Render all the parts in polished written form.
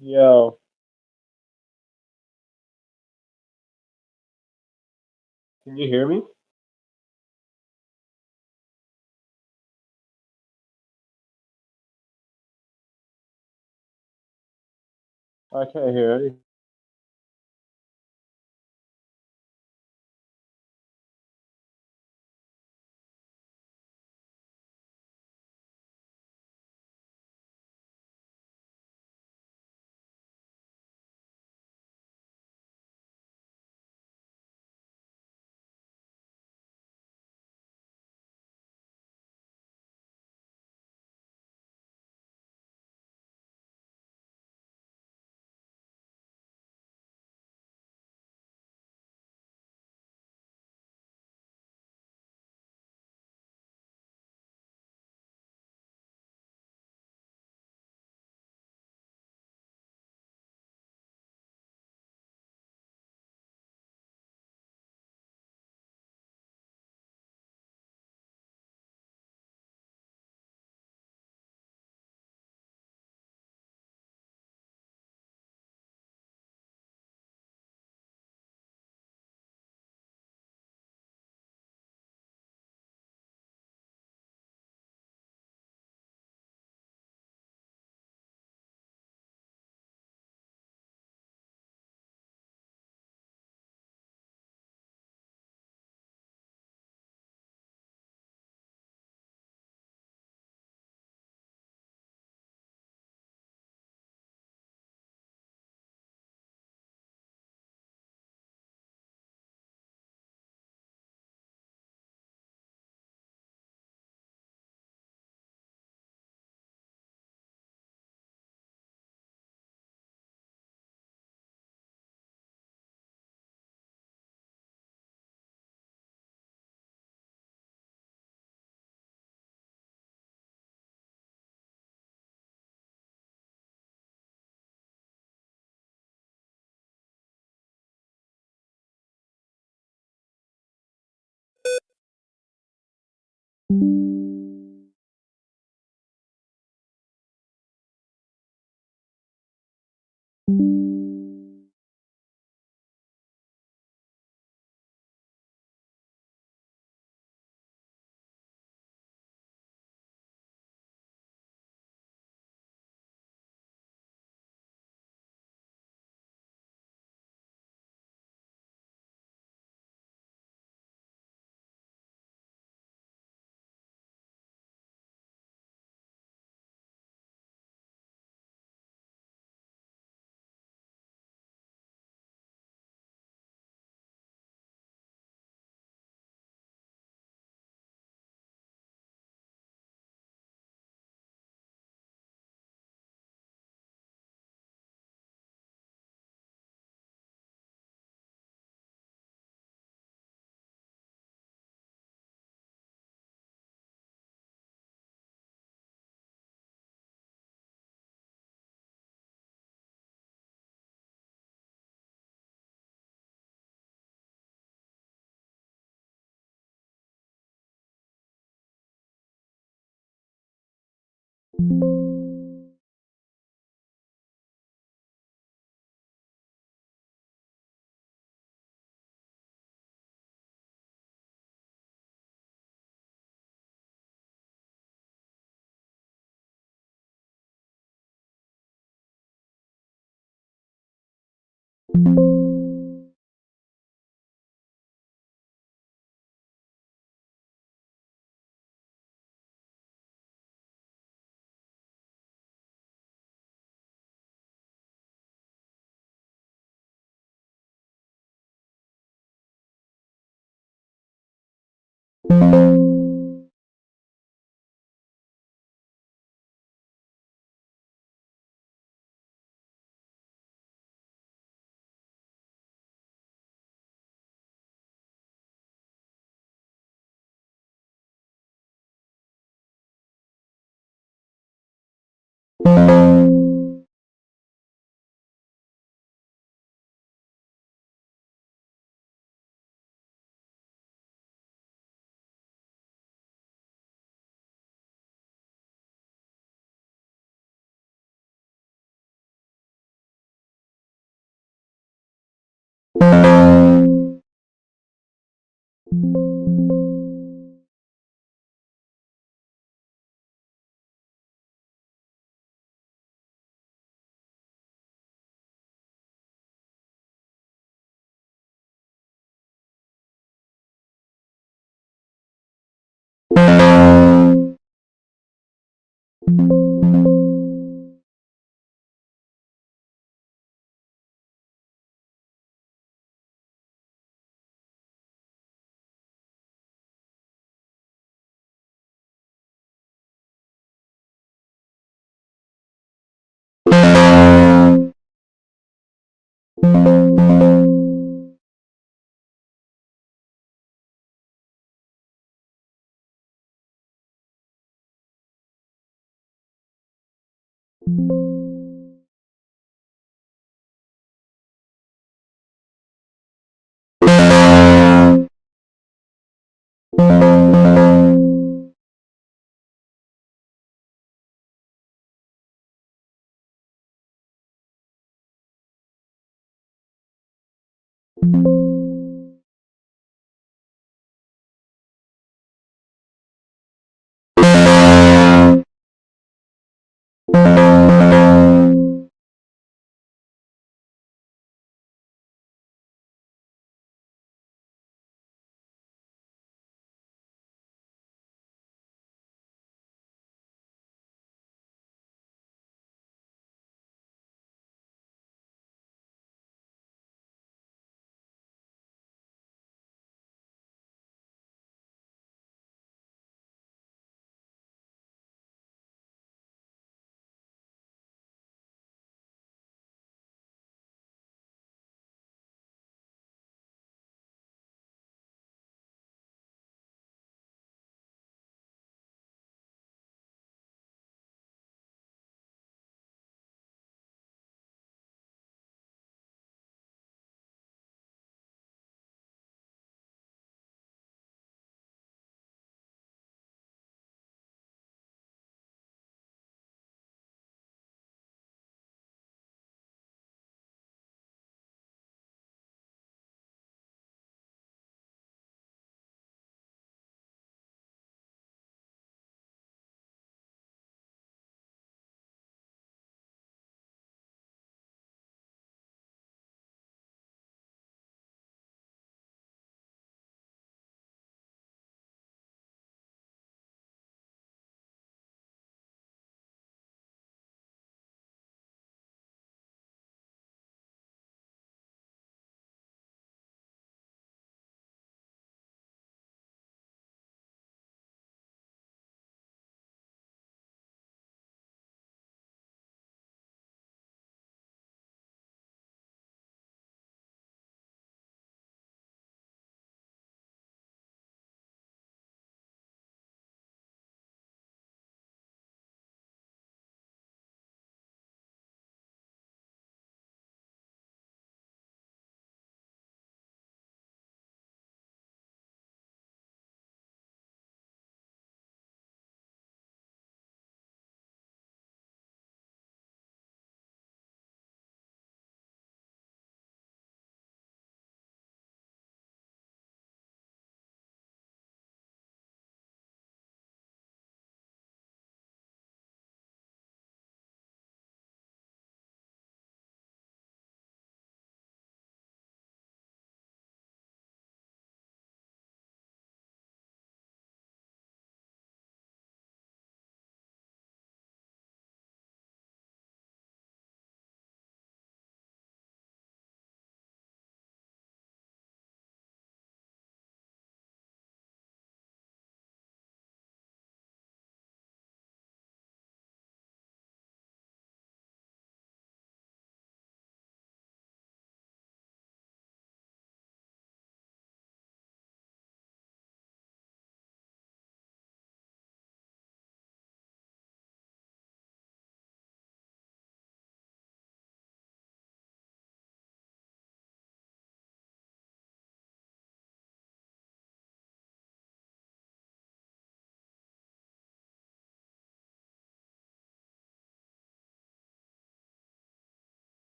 Yo, can you hear me? I can't hear any.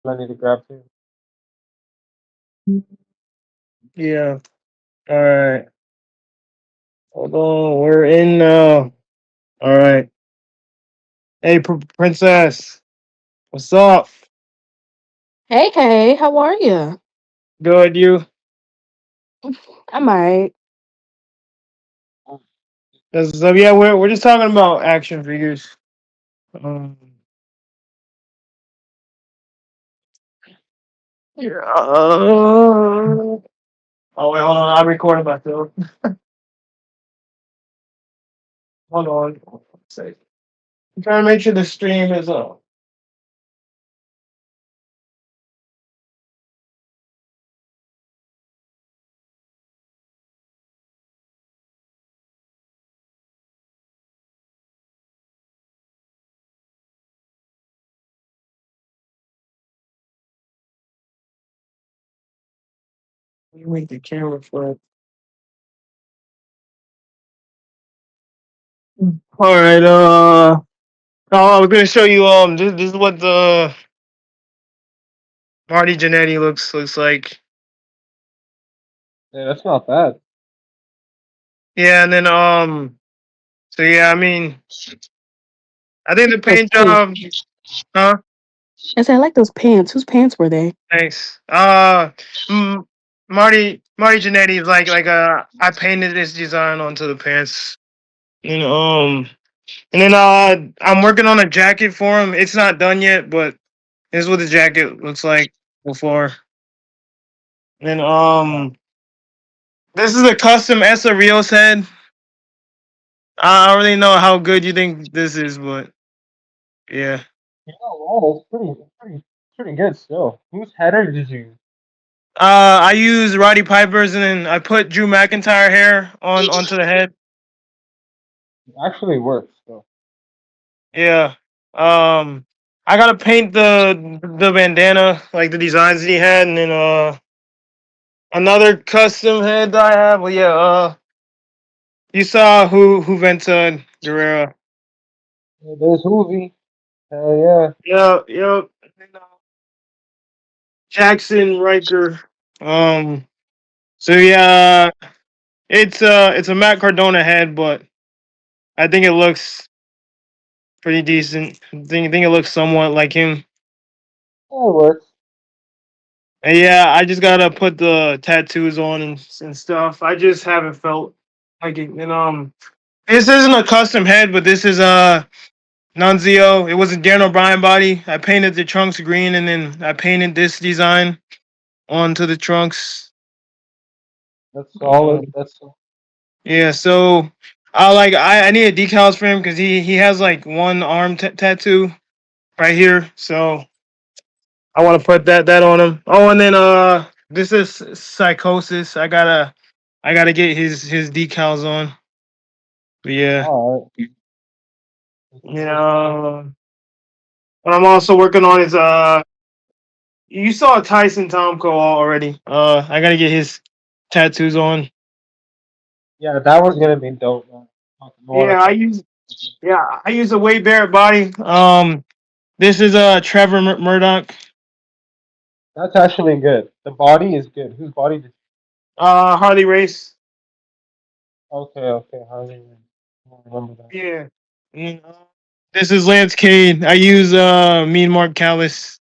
I need to grab too. Yeah. All right. Hold on. We're in now. All right. Hey, princess. What's up? Hey, hey, how are you? Good, you? I'm alright. So yeah, we're just talking about action figures. Um, yeah. Oh wait, hold on. I'm recording myself. Hold on. One second. I'm trying to make sure the stream is up. Let me make the camera flip. All right. Oh, I was gonna show you. This is what the Marty Jannetty looks like. Yeah, that's not bad. Yeah, and then so yeah, I mean, I think the Those paint pants. job. Huh? I said, I like those pants. Whose pants were they? Thanks. Mm, Marty Jannetty is like I painted this design onto the pants. And and then I'm working on a jacket for him. It's not done yet, but this is what the jacket looks like before. And this is a custom Essa Rios head. I don't really know how good you think this is, but yeah. Yeah, wow, it's pretty good still. Whose header did you use? I use Roddy Piper's and then I put Drew McIntyre hair onto the head. It actually works still. Yeah. I gotta paint the bandana, like the designs that he had, and then another custom head that I have. Well, yeah. You saw who Venta Guerrera. Yeah, there's Hoovy. Hell yeah. Yeah, yeah. And then, Jackson Riker. Um. So yeah, it's a Matt Cardona head, but I think it looks pretty decent. I think it looks somewhat like him. Yeah, it works. And yeah, I just gotta put the tattoos on and stuff. I just haven't felt like it. And this isn't a custom head, but this is a Nunzio. It was a Dan O'Brien body. I painted the trunks green, and then I painted this design onto the trunks. That's Uh, solid. That's yeah, so I need decals for him because he has like one arm tattoo right here. So I want to put that on him. Oh, and then this is Psychosis. I gotta get his decals on. But yeah, all right. you know, what I'm also working on is you saw Tyson Tomko already. I gotta get his tattoos on. Yeah, that one's gonna be dope, man. I want Yeah, to check. I use a Wade Barrett body. This is Trevor Murdoch. That's actually good. The body is good. Whose body did? Harley Race. Okay, okay. How do you I don't remember that? Yeah. And, this is Lance Cade. I use Mean Mark Callis.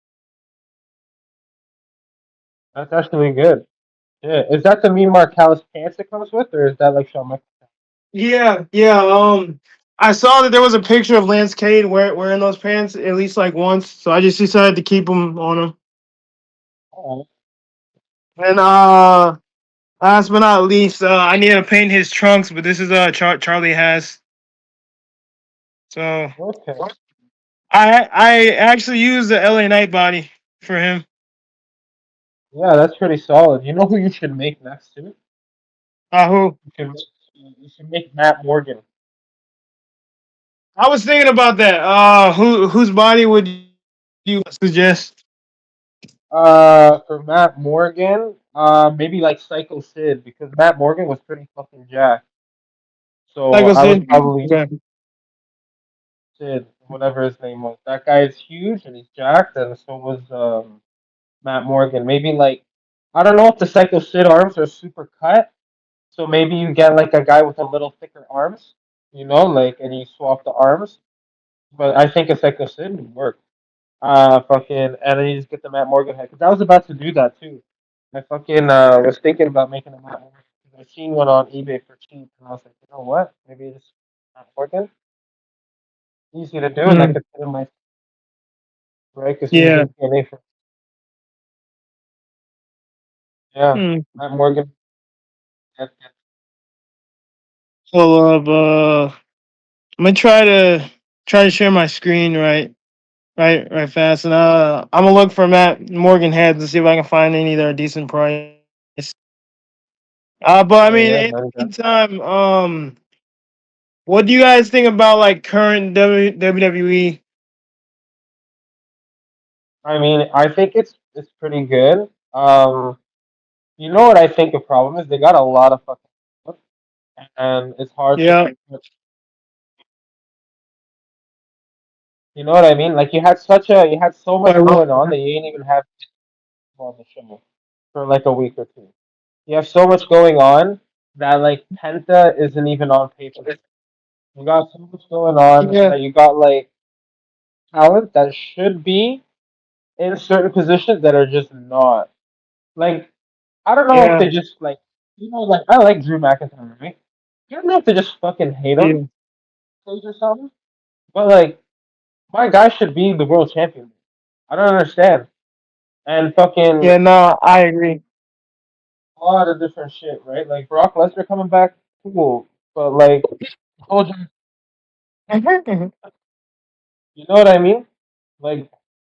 That's actually good. Yeah, is that the Mean Marcalis pants it comes with, or is that like Shawn Michaels? Yeah, yeah. I saw that there was a picture of Lance Cade wearing those pants at least like once, so I just decided to keep them on him. Oh, And last but not least, I need to paint his trunks, but this is Charlie has. So okay. I actually used the LA Knight body for him. Yeah, that's pretty solid. You know who you should make next too? Who? You should make Matt Morgan. I was thinking about that. Whose body would you suggest? For Matt Morgan, maybe like Psycho Sid because Matt Morgan was pretty fucking jacked. So Like I I said. would probably Okay. Sid, whatever his name was. That guy is huge and he's jacked, and so was Matt Morgan. Maybe like I don't know if the Psycho Sid arms are super cut, so maybe you get like a guy with a little thicker arms, like and you swap the arms. But I think a Psycho Sid would work. Fucking, and then you just get the Matt Morgan head. Cause I was about to do that too. I fucking was thinking about making a Matt Morgan. 'Cause I seen one on eBay for cheap, and I was like, you know what? Maybe it's Matt Morgan. Easy to do, and I Mm, could put in my right because he's yeah. in TNA for yeah. Mm. Matt Morgan. Yeah. Full of I'm gonna try to share my screen right fast, and I'm gonna look for Matt Morgan heads and see if I can find any that are decent price. But I Oh mean, yeah, in man. the meantime, what do you guys think about like current WWE? I mean, I think it's pretty good. You know what I think the problem is? They got a lot of fucking stuff, and it's hard to. Yeah, You know what I mean? Like you had so much I going on will. that you ain't even have on the show for like a week or two. You have so much going on that like Penta isn't even on paper. You got so much going on Yeah, that you got like talent that should be in certain positions that are just not. Like I don't know if yeah, they just like like I like Drew McIntyre, right? I don't know if they just fucking hate him yeah, or something. But like my guy should be the world champion. I don't understand. And fucking yeah. No, I agree. a lot of different shit, right? Like Brock Lesnar coming back, cool. But like whole you know what I mean? Like,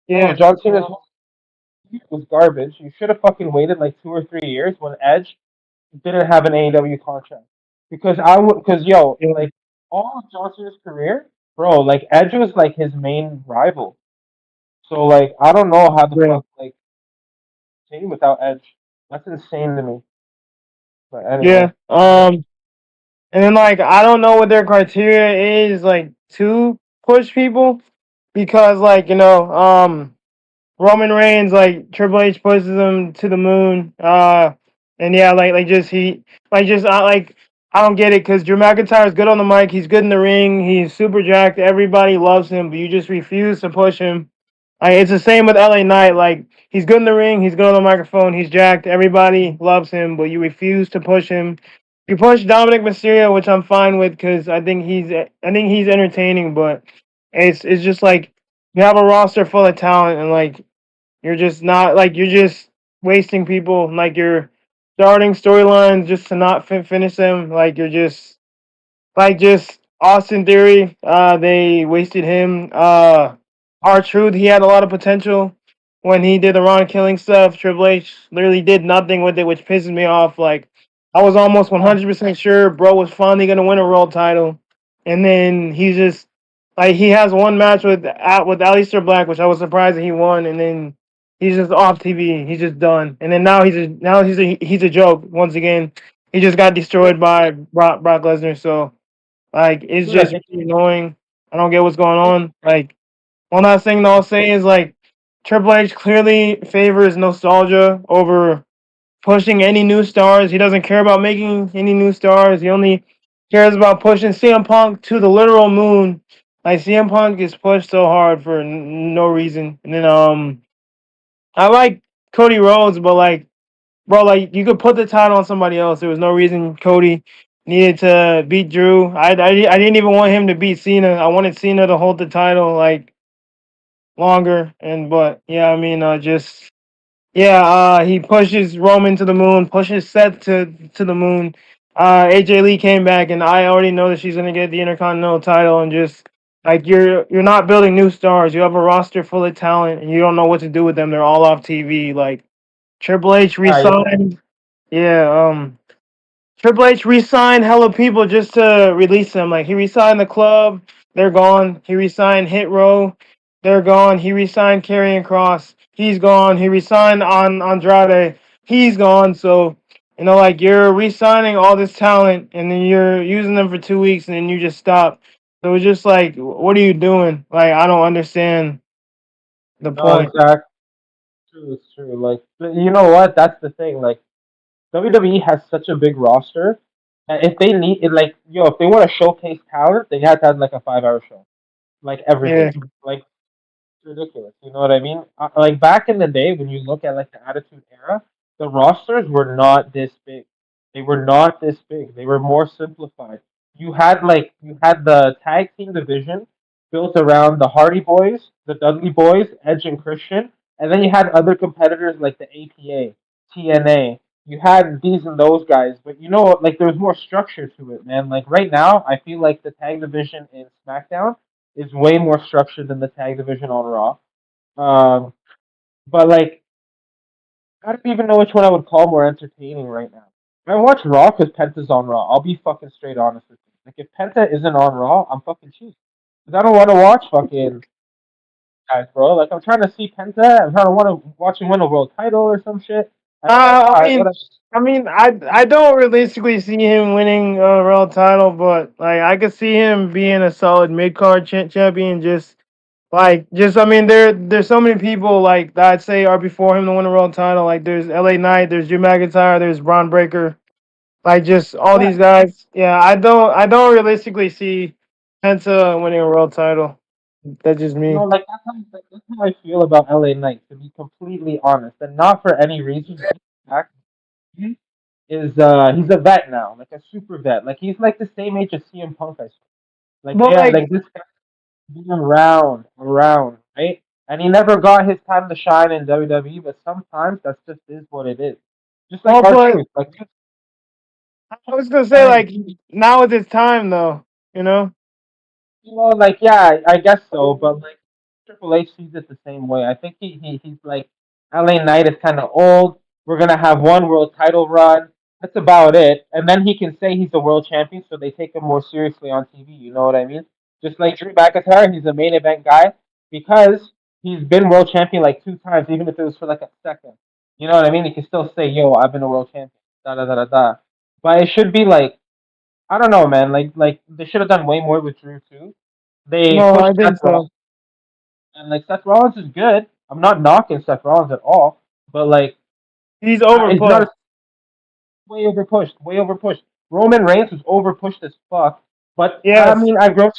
bro, Yeah, John Cena's whole feud was garbage. You should have fucking waited like 2 or 3 years when Edge didn't have an AEW contract. Because yeah, like all of John Cena's career, bro, like Edge was like his main rival. So like I don't know how the yeah, fuck like team without Edge. That's insane to me. But anyway, yeah. And then like I don't know what their criteria is like to push people because like Roman Reigns, like Triple H pushes him to the moon. And yeah, like just he, like just like I don't get it because Drew McIntyre is good on the mic. He's good in the ring. He's super jacked. Everybody loves him, but you just refuse to push him. Like it's the same with LA Knight. Like he's good in the ring. He's good on the microphone. He's jacked. Everybody loves him, but you refuse to push him. You push Dominic Mysterio, which I'm fine with because I think he's entertaining, but it's just like you have a roster full of talent and like you're just not like you're just wasting people. Like you're starting storylines just to not finish them. Like you're just Austin Theory. They wasted him. R-Truth, he had a lot of potential when he did the Ron Killing stuff. Triple H literally did nothing with it, which pisses me off. Like I was almost yeah, 100% sure bro was finally gonna win a world title, and then he's just like he has one match with Aleister Black, which I was surprised that he won, and then he's just off TV. He's just done, and then now he's a joke once again. He just got destroyed by Brock Lesnar, so. Like it's dude, I just think really annoying. I don't get what's going on. Like one last thing that I'll say is like Triple H clearly favors nostalgia over pushing any new stars. He doesn't care about making any new stars. He only cares about pushing CM Punk to the literal moon. Like CM Punk gets pushed so hard for no reason. And then I like Cody Rhodes, but like bro, like you could put the title on somebody else. There was no reason Cody needed to beat Drew. I didn't even want him to beat Cena. I wanted Cena to hold the title like longer. And but yeah, I mean, just yeah, he pushes Roman to the moon, pushes Seth to the moon. AJ Lee came back, and I already know that she's gonna get the Intercontinental title. And just like you're not building new stars. You have a roster full of talent, and you don't know what to do with them. They're all off TV. Like Triple H yeah, resigned. Yeah, Triple H re-signed hella people just to release them. Like he re-signed the club, they're gone. He re-signed Hit Row, they're gone. He re-signed Karrion Cross, he's gone. He re-signed on Andrade, he's gone. So like you're re-signing all this talent and then you're using them for 2 weeks and then you just stop. So it's just like, what are you doing? Like I don't understand the no, point. exactly. true. It's true. Like, but you know what? That's the thing. Like, WWE has such a big roster. And if they need it, like, if they want to showcase talent, they have to have like a 5 hour show, like every Yeah. week. Like, ridiculous. You know what I mean? Like back in the day, when you look at like the Attitude Era, the rosters were not this big. They were not this big. They were more simplified. You had the tag team division built around the Hardy Boys, the Dudley Boys, Edge and Christian, and then you had other competitors like the APA, TNA. You had these and those guys, but like there was more structure to it, man. Like right now, I feel like the tag division in SmackDown is way more structured than the tag division on Raw. Um, but like, I don't even know which one I would call more entertaining right now. I watch Raw because Penta's on Raw. I'll be fucking straight honest with you. Like, if Penta isn't on Raw, I'm fucking cheap. Because I don't want to watch fucking guys, bro. Like, I'm trying to see Penta. I'm trying to want to watch him win a world title or some shit. And I'm like, I alright, mean, whatever. I don't realistically see him winning a world title, but like I could see him being a solid mid card champion. Just I mean, there's so many people like that I'd say are before him to win a world title. Like there's L.A. Knight, there's Drew McIntyre, there's Braun Breaker. Like just all Yeah, these guys. Yeah, I don't realistically see Penta winning a world title. That's just me. like that's how I feel about LA Knight, to be completely honest, and not for any reason. Back is he's a vet now, like a super vet. Like he's like the same age as CM Punk, I swear. Like But yeah, like, like this guy's been around, right? And he never got his time to shine in WWE, but sometimes that's just is what it is. Just like well, our but truth, like I was gonna say and like now is his time though. You know. like yeah, I guess so, but like Triple H sees it the same way. I think he's like LA Knight is kind of old. We're gonna have one world title run. That's about it, and then he can say he's a world champion, so they take him more seriously on TV. You know what I mean? Just like Drew McIntyre, he's a main event guy because he's been world champion like 2 times, even if it was for like a second. You know what I mean? He can still say, "Yo, I've been a world champion." Da da da da da. But it should be like I don't know, man. Like they should have done way more with Drew too. They No, I pushed think Seth so. Rollins, and like Seth Rollins is good. I'm not knocking Seth Rollins at all, but like He's it's not overpushed. a way overpushed, way overpushed. Roman Reigns was overpushed as fuck, but I Yes. mean I grow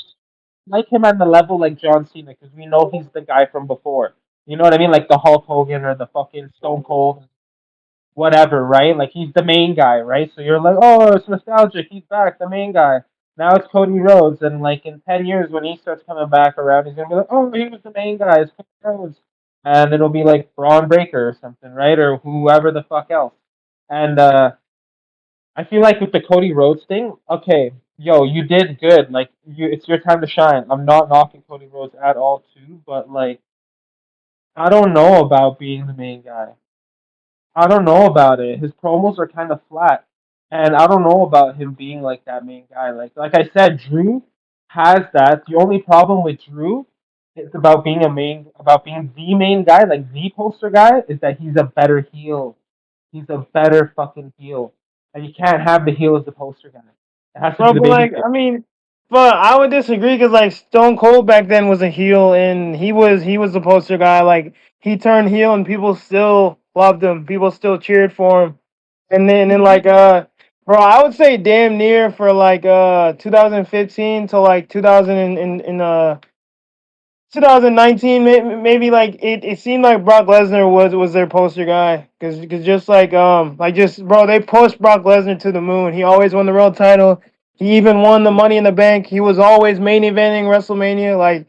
like him on the level like John Cena because we know he's the guy from before. You know what I mean? Like the Hulk Hogan or the fucking Stone Cold, whatever, right? Like he's the main guy, right? So you're like, oh, it's nostalgic. He's back, the main guy. Now it's Cody Rhodes, and like in 10 years when he starts coming back around, he's gonna be like, oh, he was the main guy. It's Cody Rhodes, and it'll be like Braun Breaker or something, right? Or whoever the fuck else. And I feel like with the Cody Rhodes thing, okay, yo, you did good. Like it's your time to shine. I'm not knocking Cody Rhodes at all, too, but like I don't know about being the main guy. I don't know about it. His promos are kind of flat, and I don't know about him being like that main guy. Like I said, Drew has that. The only problem with Drew is about being the main guy, like the poster guy, is that he's a better heel. He's a better fucking heel, and you can't have the heel as the poster guy. It has to be Bro, the but baby like, face. I mean, but I would disagree because like Stone Cold back then was a heel and he was the poster guy. Like he turned heel and people still loved him. People still cheered for him. And then like bro, I would say damn near for like 2015 to like 2000 in 2019, maybe like it seemed like Brock Lesnar was their poster guy because just like just bro, they pushed Brock Lesnar to the moon. He always won the world title. He even won the Money in the Bank. He was always main eventing WrestleMania. Like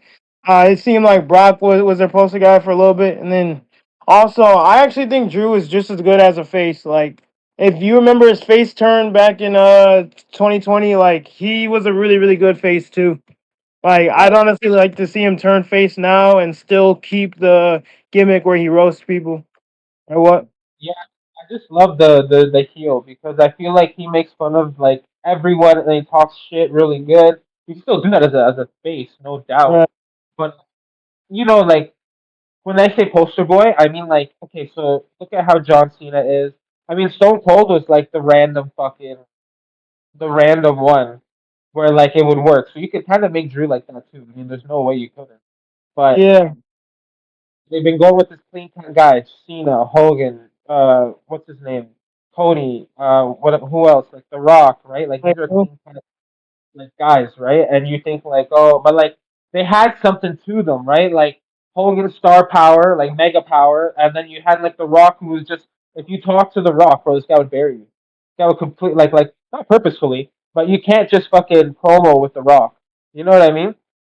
it seemed like Brock was their poster guy for a little bit, and then also I actually think Drew is just as good as a face. Like if you remember his face turn back in 2020, like he was a really good face too. Like, Yeah, I'd honestly like to see him turn face now and still keep the gimmick where he roasts people. Or what? yeah. I just love the heel because I feel like he makes fun of like everyone and he talks shit really good. You can still do that as a face, no doubt. Uh, But like when I say poster boy, I mean like okay, so look at how John Cena is. I mean Stone Cold was like the random one where like it would work. So you could kind of make Drew like that too. I mean, there's no way you couldn't. But yeah. They've been going with this clean cut guy, Cena, Hogan, what's his name, Cody, who else? Like The Rock, right? Like these Like, are clean cut like guys, right? And you think like, oh, but like they had something to them, right? Like Hogan's star power, like mega power, and then you had like The Rock, who was just if you talk to The Rock, bro, this guy would bury you. This guy would complete like not purposefully, but you can't just fucking promo with The Rock. You know what I mean?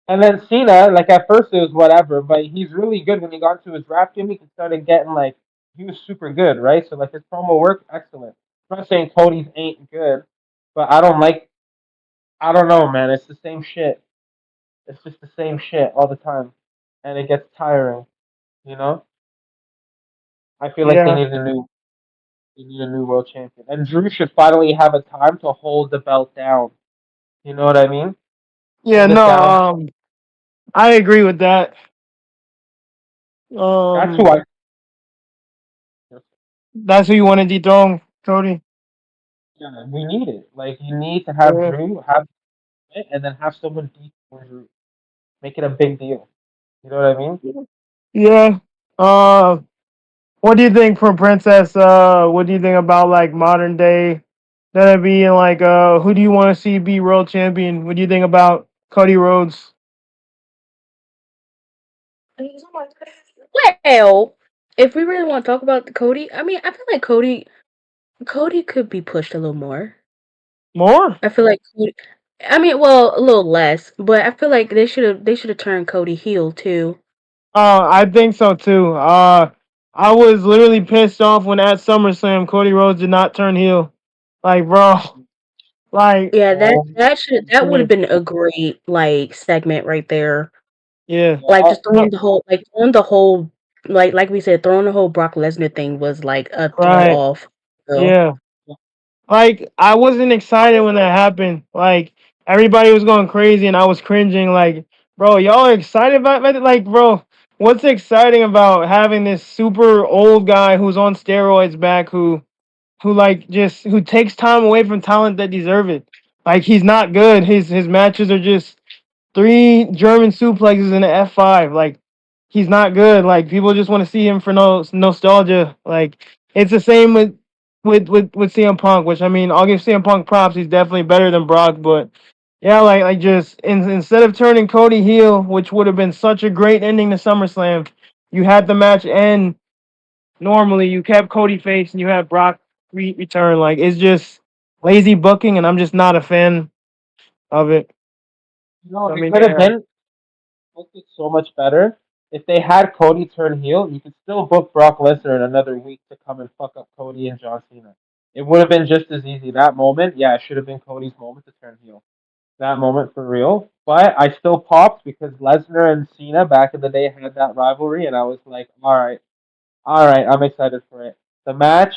And then Cena, like at first it was whatever, but he's really good when he got into his rap gimmick and started getting like he was super good, right? So like his promo work, excellent. I'm not saying Cody's ain't good, but I don't know, man. It's the same shit. It's just the same shit all the time, and it gets tiring. You know. I feel like yeah, they need a new world champion, and Drew should finally have a time to hold the belt down. You know what I mean? yeah. Hold it No, down. I agree with that. That's who I. That's who you want to dethrone, Cody. Yeah, we need it. Like you need to have Yeah, Drew have it, and then have someone dethrone Drew. Make it a big deal. You know what I mean? yeah. Uh, what do you think for Princess? What do you think about like modern day? That'd be like, who do you want to see be world champion? What do you think about Cody Rhodes? Well, if we really want to talk about the Cody, I mean, I feel like Cody could be pushed a little more. More? I feel like I mean, well, a little less, but I feel like they should have turned Cody heel too. I think so too. I was literally pissed off when at SummerSlam Cody Rhodes did not turn heel. Like, bro, like, Yeah, Oh, that would yeah, have been a great like segment right there. yeah, Like yeah, just throwing the whole like we said, throwing the whole Brock Lesnar thing was like a throw right, off. So yeah. Like, I wasn't excited when that happened. Like, everybody was going crazy and I was cringing. Like, bro, y'all are excited about it? Like, bro, what's exciting about having this super old guy who's on steroids back who like just who takes time away from talent that deserve it? Like, he's not good. His matches are just three German suplexes and an F5. Like, he's not good. Like, people just want to see him for no nostalgia. Like, it's the same with CM Punk, which I mean, I'll give CM Punk props. He's definitely better than Brock, but yeah, like just instead of turning Cody heel, which would have been such a great ending to SummerSlam, you had the match end normally. You kept Cody face and you had Brock return. Like, it's just lazy booking, and I'm just not a fan of it. no, I it mean, could have yeah. been booked it so much better. If they had Cody turn heel, you could still book Brock Lesnar in another week to come and fuck up Cody and John Cena. It would have been just as easy. That moment, yeah, it should have been Cody's moment to turn heel. That moment for real. But I still popped because Lesnar and Cena back in the day had that rivalry, and I was like, all right, I'm excited for it. The match,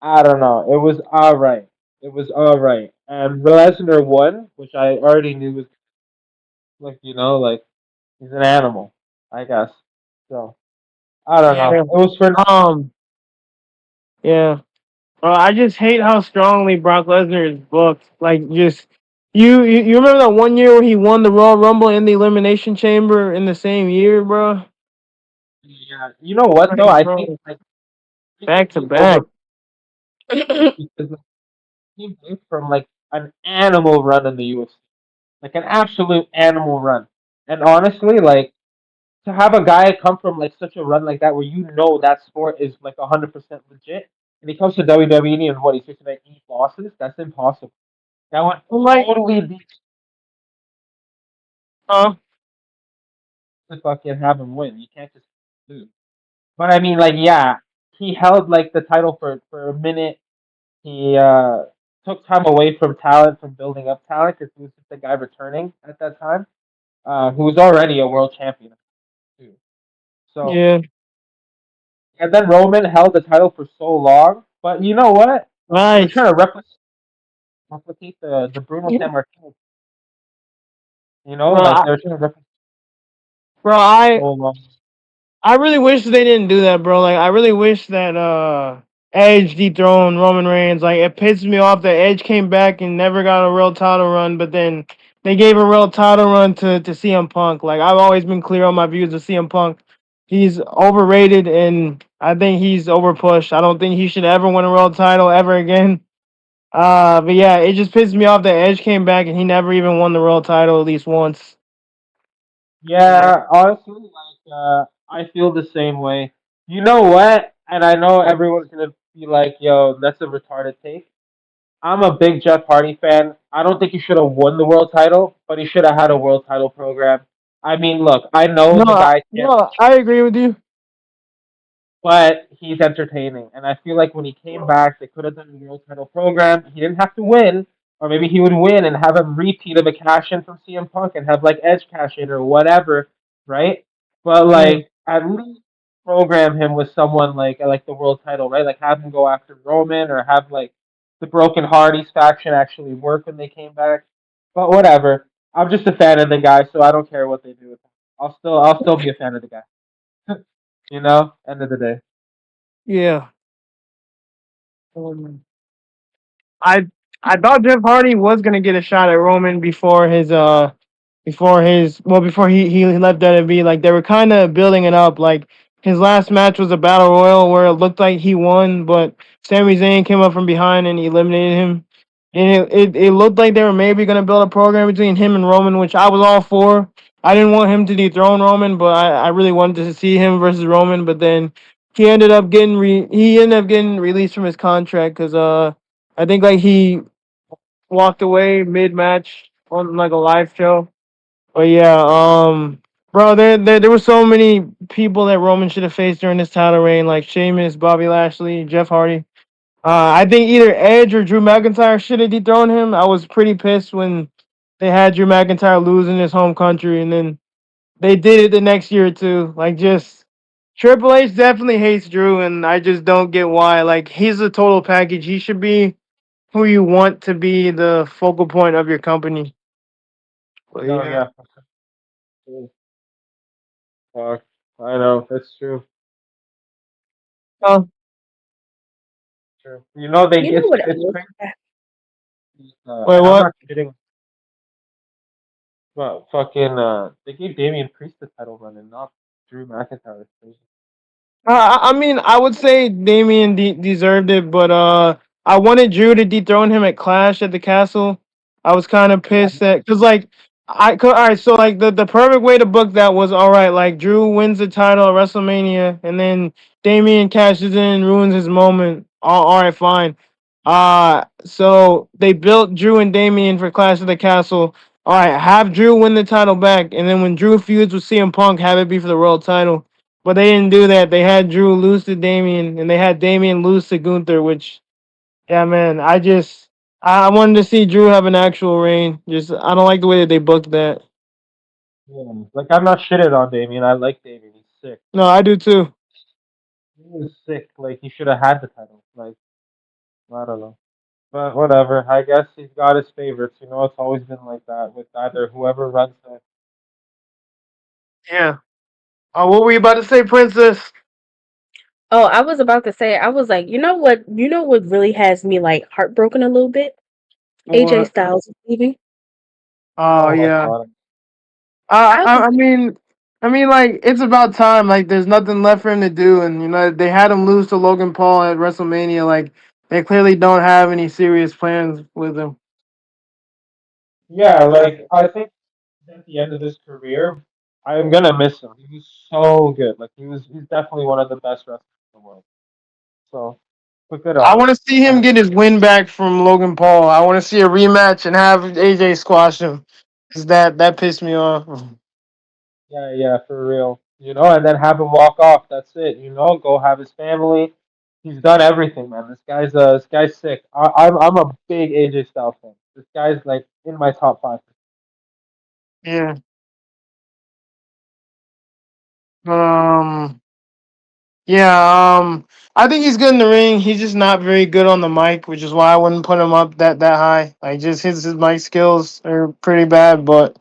I don't know. It was all right. It was all right. And Lesnar won, which I already knew was like like he's an animal, I guess. So I don't know. Yeah. It was for Um. Yeah. I just hate how strongly Brock Lesnar is booked. Like, just you remember that one year where he won the Royal Rumble in the Elimination Chamber in the same year, bro? yeah. You know what though? Like, I think bro, like back to he's over back. because like, he came from like an animal run in the UFC, like an absolute animal run. And honestly, like to have a guy come from like such a run like that, where you know that sport is like 100% legit, and he comes to WWE and what he's just like 8 losses. That's impossible. That would Like, totally be uh, to fucking have him win. You can't just lose. But I mean, like, yeah, he held like the title for a minute. He took time away from talent, from building up talent, because he was just a guy returning at that time, who was already a world champion too. So, yeah, and then Roman held the title for so long. But you know what? They were right. trying to replicate the Bruno Sammartino. You know, Bro, like they were trying to replicate bro, so long. I really wish they didn't do that, bro. Like, I really wish that Edge dethroned Roman Reigns. Like, it pisses me off that Edge came back and never got a real title run, but then they gave a real title run to CM Punk. Like, I've always been clear on my views of CM Punk. he's overrated, and I think he's overpushed. I don't think he should ever win a world title ever again. But yeah, it just pissed me off that Edge came back and he never even won the world title at least once. Yeah, honestly, like I feel the same way. You know what? And I know everyone's gonna be like, "Yo, that's a retarded take." I'm a big Jeff Hardy fan. I don't think he should have won the world title, but he should have had a world title program. I mean, look, I know No, the guy can't, no, I agree with you. but he's entertaining. And I feel like when he came back, they could have done a world title program. He didn't have to win, or maybe he would win and have a repeat of a cash in from CM Punk and have like Edge cash in or whatever, right? But Yeah. like at least program him with someone like the world title, right? Like have him go after Roman or have like the Broken Hardys faction actually work when they came back. But whatever. I'm just a fan of the guy, so I don't care what they do with him. I'll still be a fan of the guy. You know, end of the day. Yeah. Um, I I thought Jeff Hardy was gonna get a shot at Roman before he left WWE. Like they were kind of building it up. Like his last match was a battle royal where it looked like he won, but Sami Zayn came up from behind and eliminated him. And it looked like they were maybe gonna build a program between him and Roman, which I was all for. I didn't want him to dethrone Roman, but I really wanted to see him versus Roman. But then he ended up getting released from his contract because I think like he walked away mid match on like a live show. But yeah, bro, there were so many people that Roman should have faced during this title reign, like Sheamus, Bobby Lashley, Jeff Hardy. I think either Edge or Drew McIntyre should have dethroned him. I was pretty pissed when they had Drew McIntyre lose in his home country, and then they did it the next year too. Like just Triple H definitely hates Drew, and I just don't get why. Like he's a total package. He should be who you want to be the focal point of your company. But No, yeah. yeah. Fuck. I know, that's true. Oh, True. You know they You know what it's else? crazy, wait, and I'm what? not kidding. But fucking they gave Damian Priest the title run and not Drew McIntyre. It's crazy. I mean, I would say Damien deserved it, but I wanted Drew to dethrone him at Clash at the Castle. I was kind of Yeah, pissed that because like all right, so like the perfect way to book that was all right. Like Drew wins the title at WrestleMania, and then Damien cashes in, ruins his moment. All right, fine. So they built Drew and Damien for Clash of the Castle. All right, have Drew win the title back, and then when Drew feuds with CM Punk, have it be for the world title. But they didn't do that. They had Drew lose to Damien, and they had Damien lose to Gunther. Which, yeah, man, I wanted to see Drew have an actual reign. Just I don't like the way that they booked that. yeah. Like I'm not shitting on Damian. I like Damian. He's sick. No, I do too. He was sick. Like he should have had the title. Like I don't know. But whatever. I guess he's got his favorites. You know, it's always been like that with either whoever runs the. Yeah. What were you about to say, Princess? Oh, I was about to say, I was like, you know what really has me like heartbroken a little bit? AJ What? Styles is leaving. Oh Oh my yeah. god. Uh, I I, was I mean, like it's about time. Like, there's nothing left for him to do, and they had him lose to Logan Paul at WrestleMania. Like, they clearly don't have any serious plans with him. Yeah, like I think at the end of his career, I'm gonna miss him. He was so good. Like he's definitely one of the best wrestlers in the world. So, but good I on him. want to see him get his win back from Logan Paul. I want to see a rematch and have AJ squash him. 'Cause that pissed me off. Yeah, yeah, for real. You know, and then have him walk off. That's it. You know, go have his family. He's done everything, man. This guy's sick. I'm a big AJ Styles fan. This guy's like in my top five. Yeah. Um. Yeah. I think he's good in the ring. He's just not very good on the mic, which is why I wouldn't put him up that high. Like, just his mic skills are pretty bad, but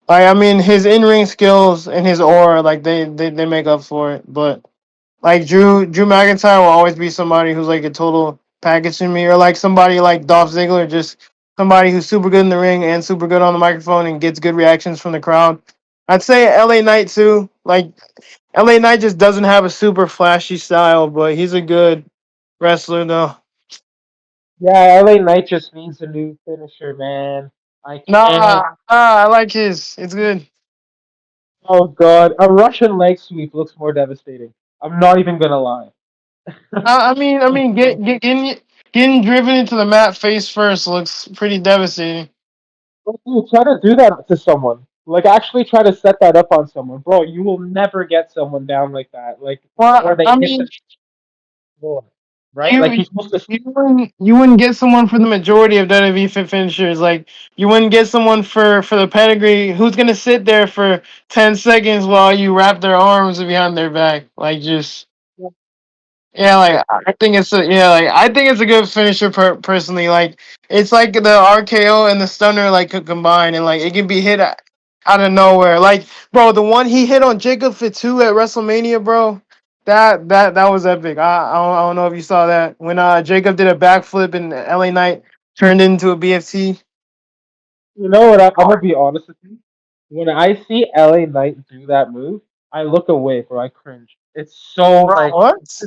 like I mean, his in ring skills and his aura, like they make up for it. But like Drew McIntyre will always be somebody who's like a total package to me, or like somebody like Dolph Ziggler, just somebody who's super good in the ring and super good on the microphone and gets good reactions from the crowd. I'd say LA Knight too. like LA Knight just doesn't have a super flashy style, but he's a good wrestler though. Yeah, LA Knight just needs a new finisher, man. I Nah, can't. I like his. It's good. Oh god, a Russian leg sweep looks more devastating. I'm not even gonna lie. Getting driven into the mat face first looks pretty devastating. But dude, try to do that to someone. Like, actually try to set that up on someone, bro. You will never get someone down like that. Like, or Well, they I hit the mean, floor, right? Like, you he's supposed to. you wouldn't get someone for the majority of WWE finishers. Like you wouldn't get someone for the pedigree who's gonna sit there for 10 seconds while you wrap their arms behind their back. Like just yeah, like I think it's a good finisher personally. Like it's like the RKO and the stunner like could combine and like it can be hit out of nowhere. Like bro, the one he hit on Jacob Fatu at WrestleMania, bro. That was epic. I don't know if you saw that when Jacob did a backflip and LA Knight turned into a BFT. You know what? I'm gonna be honest with you. When I see LA Knight do that move, I look away, bro. I cringe. It's so Bro, like what?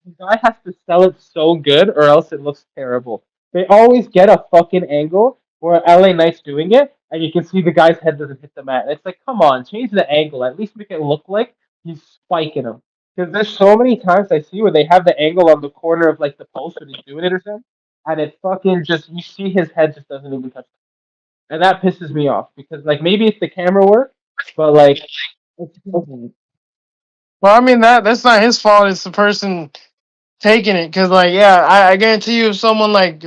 the guy has to sell it so good, or else it looks terrible. They always get a fucking angle where LA Knight's doing it, and you can see the guy's head doesn't hit the mat. And it's like, come on, change the angle. At least make it look like he's spiking him. Because there's so many times I see where they have the angle on the corner of like the post when he's doing it or something, and it fucking just you see his head just doesn't even touch, and that pisses me off because like maybe it's the camera work, but like it's Well, I mean that's not his fault. It's the person taking it. Cause like yeah, I guarantee you if someone like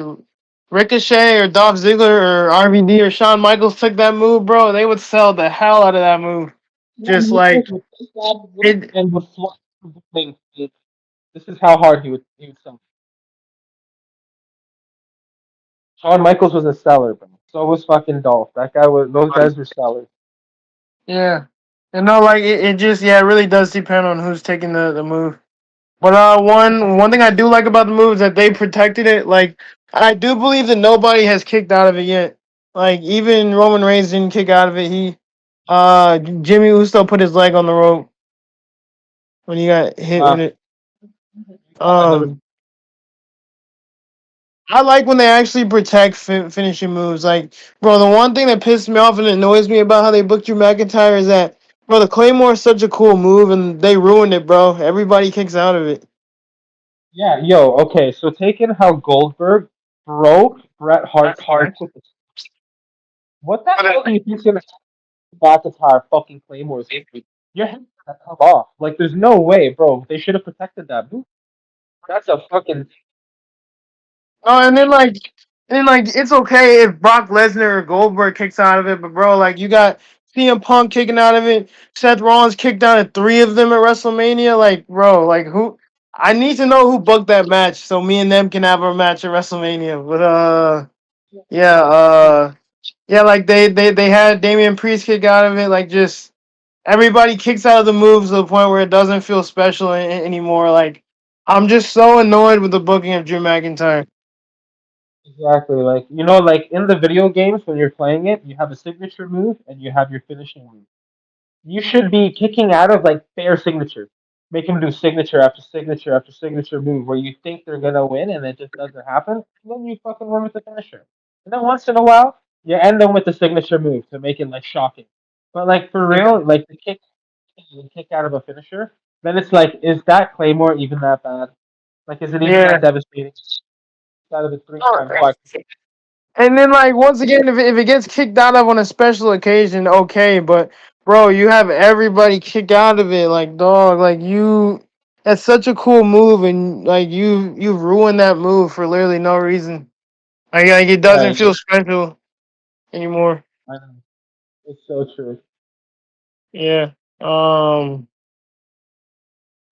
Ricochet or Dolph Ziggler or RVD or Shawn Michaels took that move, bro, they would sell the hell out of that move. Just like it. and would fly through the thing. This is how hard he would sell. Shawn Michaels was a seller, bro. So was fucking Dolph. That guy was. Those guys were sellers. Yeah. And no, like it just it really does depend on who's taking the move. But one thing I do like about the move is that they protected it. Like I do believe that nobody has kicked out of it yet. Like even Roman Reigns didn't kick out of it. He Jimmy Uso put his leg on the rope when he got hit with Uh, it. I never. Um I like when they actually protect finishing moves. Like, bro, the one thing that pissed me off and annoys me about how they booked Drew McIntyre is that, bro, the Claymore is such a cool move and they ruined it, bro. Everybody kicks out of it. Yeah, yo, okay. So taking how Goldberg broke Bret Hart's neck with the. What the hell do you think's gonna McIntyre fucking Claymores? Your head's gonna come off. Like, there's no way, bro. They should have protected that move. That's a fucking. Oh, and then it's okay if Brock Lesnar or Goldberg kicks out of it, but bro, like you got CM Punk kicking out of it, Seth Rollins kicked out of 3 of them at WrestleMania. Like, bro, like who? I need to know who booked that match so me and them can have our match at WrestleMania. But yeah, yeah, like they had Damian Priest kick out of it. Like just everybody kicks out of the moves to the point where it doesn't feel special anymore. Like I'm just so annoyed with the booking of Drew McIntyre. Exactly. Like, like in the video games when you're playing it, you have a signature move and you have your finishing move. You should be kicking out of like fair signature. Make them do signature after signature after signature move where you think they're gonna win and it just doesn't happen. And then you fucking run with the finisher. And then once in a while, you end them with the signature move to make it like shocking. But like for real, like the kick out of a finisher, then it's like, is that Claymore even that bad? Like, is it even Yeah. that devastating? Out of the three times five. And then, like, once again, if it gets kicked out of on a special occasion, okay. But, bro, you have everybody kick out of it. Like, dog, like, that's such a cool move. And, like, you've ruined that move for literally no reason. Like it Yeah, doesn't feel special anymore. I know. It's so true. Yeah. Um,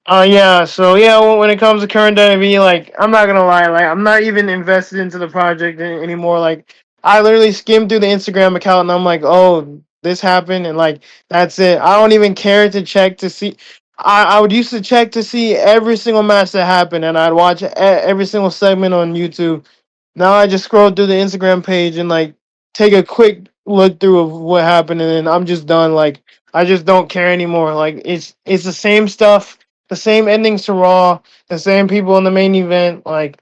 yeah, so yeah, when it comes to current WWE, like I'm not gonna lie, like I'm not even invested into the project anymore. Like I literally skimmed through the Instagram account and I'm like, oh, this happened, and like that's it. I don't even care to check to see. I would used to check to see every single match that happened, and I'd watch every single segment on YouTube. Now I just scroll through the Instagram page and like take a quick look through of what happened, and then I'm just done. Like I just don't care anymore. Like it's the same stuff, the same endings to Raw, the same people in the main event. Like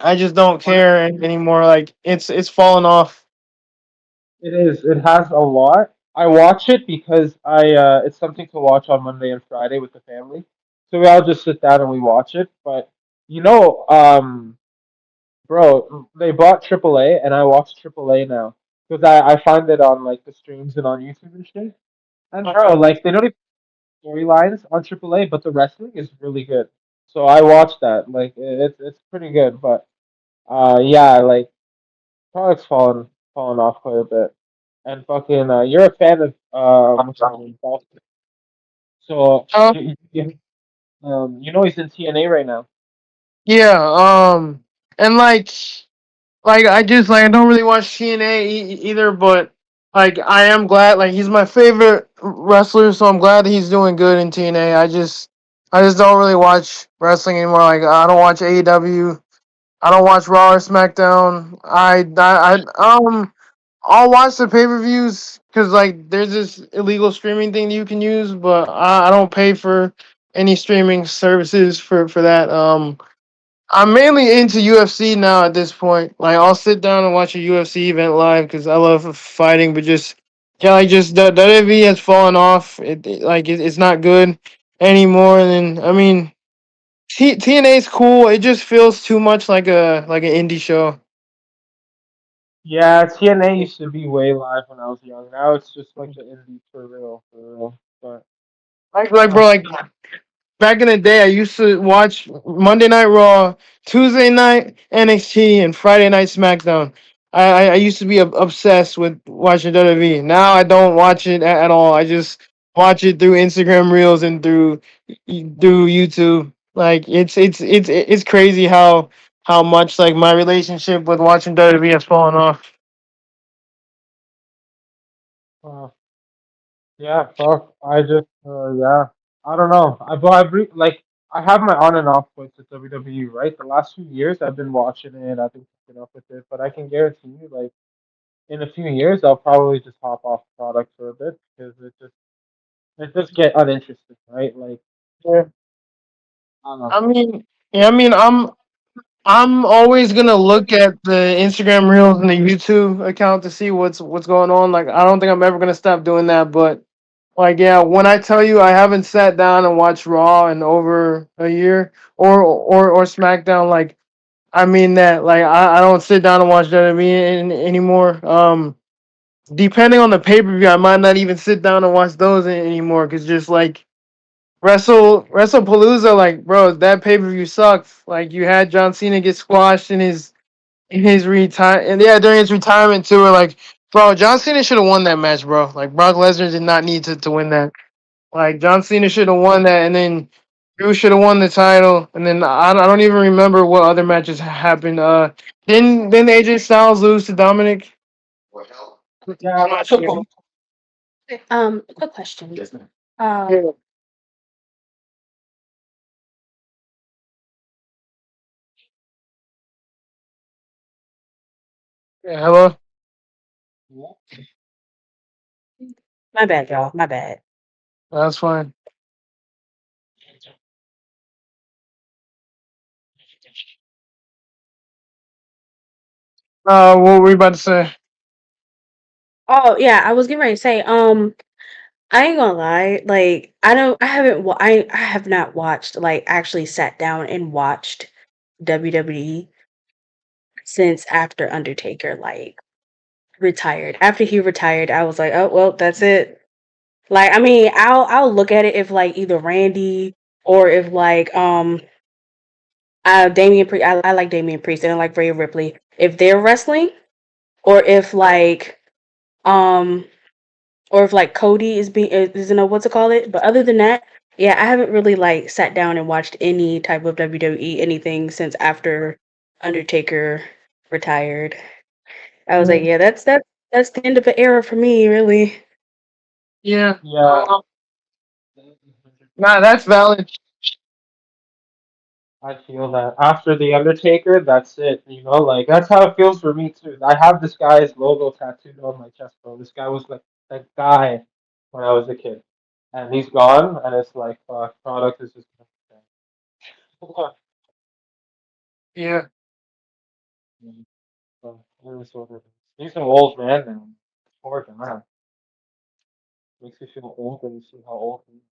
I just don't care anymore. Like it's fallen off. It is. It has a lot. I watch it because it's something to watch on Monday and Friday with the family. So we all just sit down and we watch it. But you know, bro, they bought AAA and I watch AAA now because I find it on like the streams and on YouTube and shit. And bro, like they don't even have storylines on AAA, but the wrestling is really good. So I watch that. Like it's pretty good. But yeah, like products fallen off quite a bit. And fucking, you're a fan of what's his name, Boston. So Uh, you know he's in TNA right now. yeah. And like I just like I don't really watch TNA either, but like I am glad like he's my favorite wrestler, so I'm glad that he's doing good in TNA. I just don't really watch wrestling anymore. Like I don't watch AEW. I don't watch Raw or SmackDown. I'll watch the pay per views because like there's this illegal streaming thing that you can use, but I don't pay for any streaming services for that. I'm mainly into UFC now at this point. Like I'll sit down and watch a UFC event live because I love fighting, but just yeah, like just the WWE has fallen off. It's not good anymore. And then I mean TNA is cool. It just feels too much like an indie show. Yeah, TNA used to be way live when I was young. Now it's just like the indie for real, for real. But Like bro, like back in the day, I used to watch Monday Night Raw, Tuesday night NXT, and Friday night SmackDown. I used to be obsessed with watching WWE. Now I don't watch it at all. I just watch it through Instagram Reels and through YouTube. Like it's crazy how much like my relationship with watching WWE has fallen off. uh, yeah, fuck. I just yeah, I don't know. Like I have my on and off points with WWE. Right, the last few years I've been watching it. I've been keeping up with it, but I can guarantee you, like in a few years, I'll probably just hop off the product for a bit because it just get uninteresting, right? Like Yeah. I don't know. I mean, yeah, I mean, I'm always gonna look at the Instagram Reels and the YouTube account to see what's going on. Like I don't think I'm ever gonna stop doing that. But like yeah, when I tell you I haven't sat down and watched Raw in over a year or SmackDown, like I mean that. Like I don't sit down and watch WWE anymore. Depending on the pay per view, I might not even sit down and watch those anymore because just like WrestlePalooza, like bro, that pay per view sucked. Like you had John Cena get squashed in his retire and yeah during his retirement tour. Like bro, John Cena should have won that match, bro. Like Brock Lesnar did not need to win that. Like John Cena should have won that, and then Drew should have won the title, and then I don't even remember what other matches happened. Didn't AJ Styles lose to Dominic? Yeah, yeah. Quick question. Yeah, yeah, hello. My bad, y'all. My bad. That's fine. What were we about to say? Oh yeah, I was getting ready to say. I ain't gonna lie. Like, I haven't. I have not watched. Like, actually sat down and watched WWE since after Undertaker like retired. After he retired, I was like, oh well, that's it. Like, I mean, I'll look at it if like either Randy or if like Damian Priest. I like Damian Priest and I like Rhea Ripley. If they're wrestling, or if like um or if like Cody is you know what's it call it. But other than that, yeah, I haven't really like sat down and watched any type of WWE anything since after Undertaker retired. I was like, yeah, that's the end of the era for me, really. Yeah. Yeah. Nah, that's valid. I feel that after the Undertaker, that's it. You know, like that's how it feels for me too. I have this guy's logo tattooed on my chest, bro. This guy was like that guy when I was a kid, and he's gone, and it's like product is just. Yeah. So, it is what it is. He's an old man now. Poor guy. Makes you feel old when you see how old he is.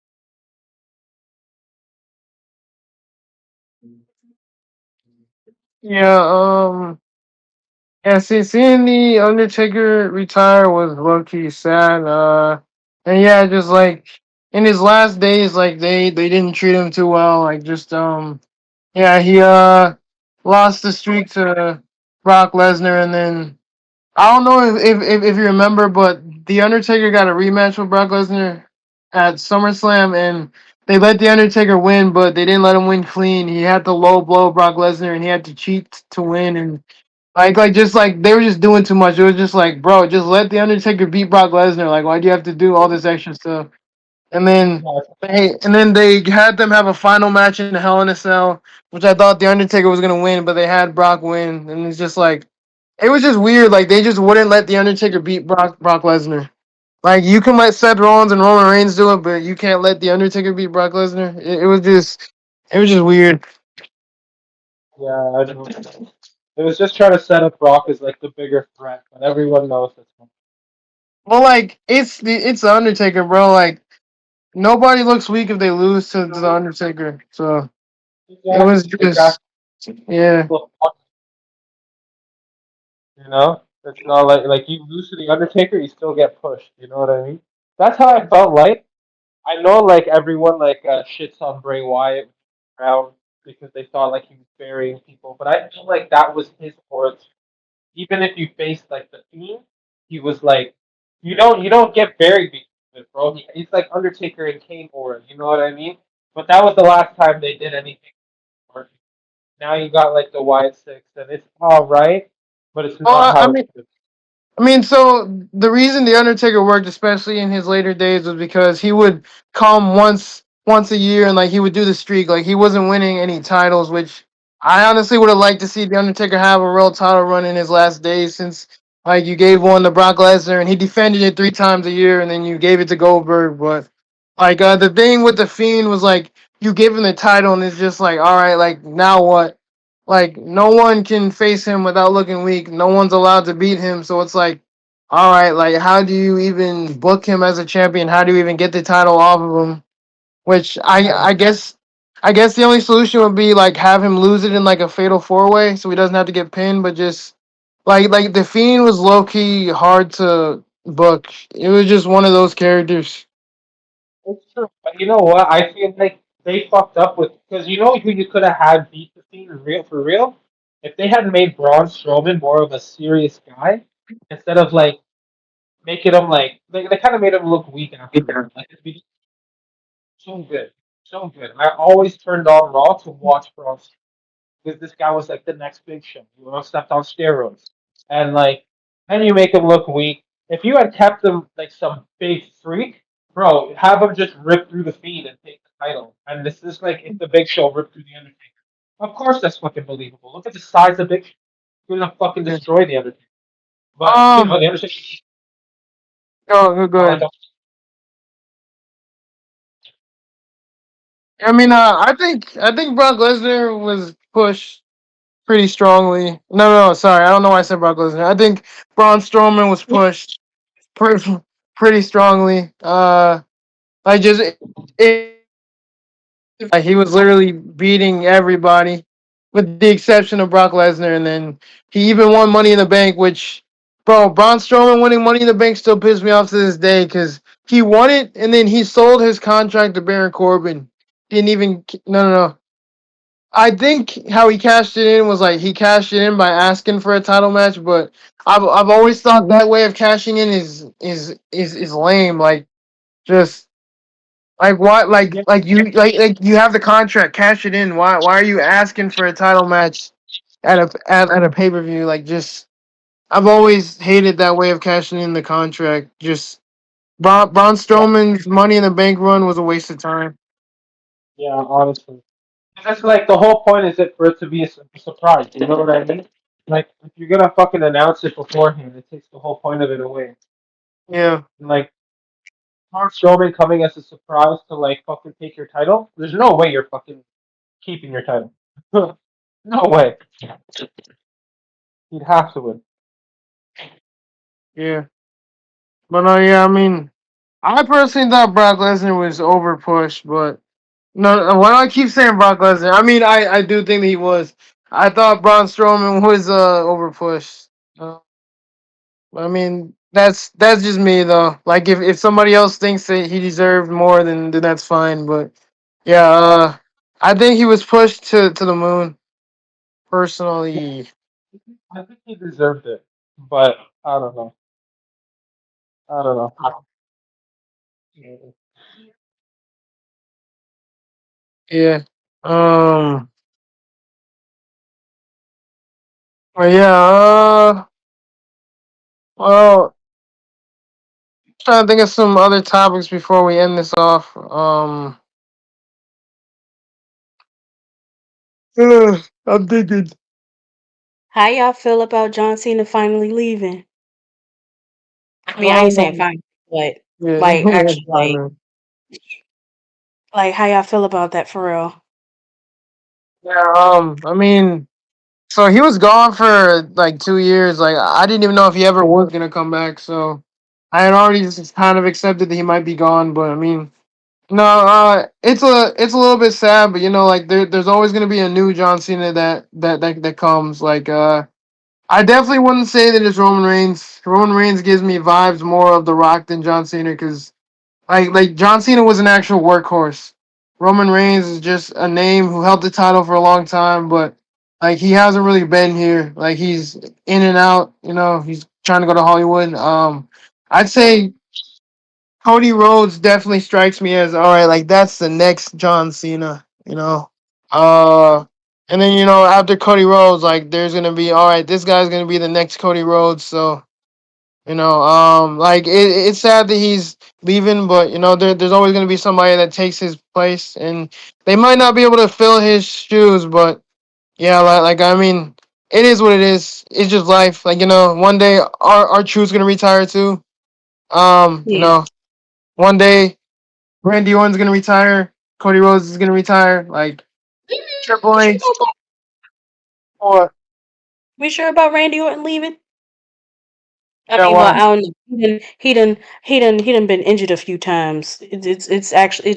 Yeah. Yeah. Seeing the Undertaker retire was low key sad. And yeah, just like in his last days, like they didn't treat him too well. Like just yeah, he lost the streak to Brock Lesnar, and then I don't know if you remember, but the Undertaker got a rematch with Brock Lesnar at SummerSlam, and they let the Undertaker win, but they didn't let him win clean. He had to low blow Brock Lesnar, and he had to cheat to win, and just like they were just doing too much. It was just like, bro, just let the Undertaker beat Brock Lesnar. Like, why do you have to do all this extra stuff? And then Yeah, they had them have a final match in the Hell in a Cell, which I thought the Undertaker was gonna win, but they had Brock win, and it's just like it was just weird. Like they just wouldn't let the Undertaker beat Brock Lesnar. Like you can let Seth Rollins and Roman Reigns do it, but you can't let the Undertaker beat Brock Lesnar. It was just weird. yeah, I know. It was just trying to set up Brock as like the bigger threat, but everyone knows that's not. Well, like it's the Undertaker, bro. Like nobody looks weak if they lose to the Undertaker. So it was Exactly, just yeah. you know, it's not like you lose to the Undertaker, you still get pushed. You know what I mean? That's how I felt like. I know like everyone like shits on Bray Wyatt Brown because they thought like he was burying people, but I feel like that was his origin. Even if you faced like the Fiend, he was like, you don't get buried because of it, bro. He's like Undertaker and Kane aura. You know what I mean? But that was the last time they did anything. For him. Now you got like the Wyatt Six, and it's all right, but it's Well, not I how it mean, should. so the reason the Undertaker worked, especially in his later days, was because he would come once a year and like he would do the streak. Like he wasn't winning any titles, which I honestly would have liked to see the Undertaker have a real title run in his last days. Since like you gave one to Brock Lesnar and he defended it 3 times a year, and then you gave it to Goldberg. But like the thing with the Fiend was like you give him the title and it's just like all right, like now what? Like no one can face him without looking weak. No one's allowed to beat him. So it's like, all right, like how do you even book him as a champion? How do you even get the title off of him? Which I guess the only solution would be like have him lose it in like a fatal 4 way, so he doesn't have to get pinned. But just like the Fiend was low key hard to book. It was just one of those characters. It's true, but you know what? I feel like they fucked up with because you know who you could have had beat the Fiend real for real if they had made Braun Strowman more of a serious guy instead of like making him like they kind of made him look weak after like it's so good, so good. I always turned on Raw to watch Braun Strowman because this guy was like the next big show, you know, stepped on steroids, and like then you make him look weak. If you had kept him like some big freak, bro, have him just rip through the feed and take the title. And this is like if the Big Show ripped through the Undertaker. Of course, that's fucking believable. Look at the size of Big Show. He's gonna fucking Yeah. destroy the Undertaker. But you know, Um. the Undertaker. Go I like ahead. him. I mean, I think Brock Lesnar was pushed pretty strongly. No, sorry. I don't know why I said Brock Lesnar. I think Braun Strowman was pushed pretty, pretty strongly. I just like he was literally beating everybody, with the exception of Brock Lesnar, and then he even won Money in the Bank. Which, bro, Braun Strowman winning Money in the Bank still pisses me off to this day because he won it and then he sold his contract to Baron Corbin. Didn't even no. I think how he cashed it in was like he cashed it in by asking for a title match, but I've always thought that way of cashing in is lame. Like just like what Yeah, like you have the contract, cash it in. Why are you asking for a title match at a pay per view? Like just I've always hated that way of cashing in the contract. Just Braun yeah, Strowman's Money in the Bank run was a waste of time. yeah. Honestly. It's like the whole point is it for it to be a surprise. You know what I mean? Like if you're gonna fucking announce it beforehand, it takes the whole point of it away. Yeah, And like Braun Strowman coming as a surprise to like fucking take your title. There's no way you're fucking keeping your title. No way. You'd have to win. yeah. But yeah, I mean, I personally thought Brock Lesnar was overpushed, but no, why do I keep saying Brock Lesnar? I mean, I do think that he was. I thought Braun Strowman was overpushed. Uh, I mean, that's just me though. Like if somebody else thinks that he deserved more, then that's fine. But yeah, I think he was pushed to the moon. Personally, I think he deserved it, but I don't know. I don't know. yeah. Um. But yeah. Well, trying to think of some other topics before we end this off. I'm thinking. How y'all feel about John Cena finally leaving? I mean, I ain't saying Um. fine, but Yeah. like actually, Fine. like how y'all feel about that for real? Yeah. I mean, so he was gone for like 2 years. Like I didn't even know if he ever was gonna come back. So I had already just kind of accepted that he might be gone. But I mean, no. It's a little bit sad. But like there's always gonna be a new John Cena that comes. Like I definitely wouldn't say that it's Roman Reigns. Roman Reigns gives me vibes more of The Rock than John Cena because like John Cena was an actual workhorse. Roman Reigns is just a name who held the title for a long time, but like he hasn't really been here. Like he's in and out. He's trying to go to Hollywood. I'd say Cody Rhodes definitely strikes me as all right. Like that's the next John Cena. Uh, and then after Cody Rhodes, like there's gonna be all right. This guy's gonna be the next Cody Rhodes. So like it's sad that he's leaving, but there's always gonna be somebody that takes his place, and they might not be able to fill his shoes, but yeah, like I mean, it is what it is. It's just life. Like one day our Truth's gonna retire too. Um, you Yeah, know, one day Randy Orton's gonna retire. Cody Rhodes is gonna retire. Like Triple we sure H. about that? Or We sure about Randy Orton leaving? I yeah, mean, well, I why? don't know. He done been injured a few times. It's actually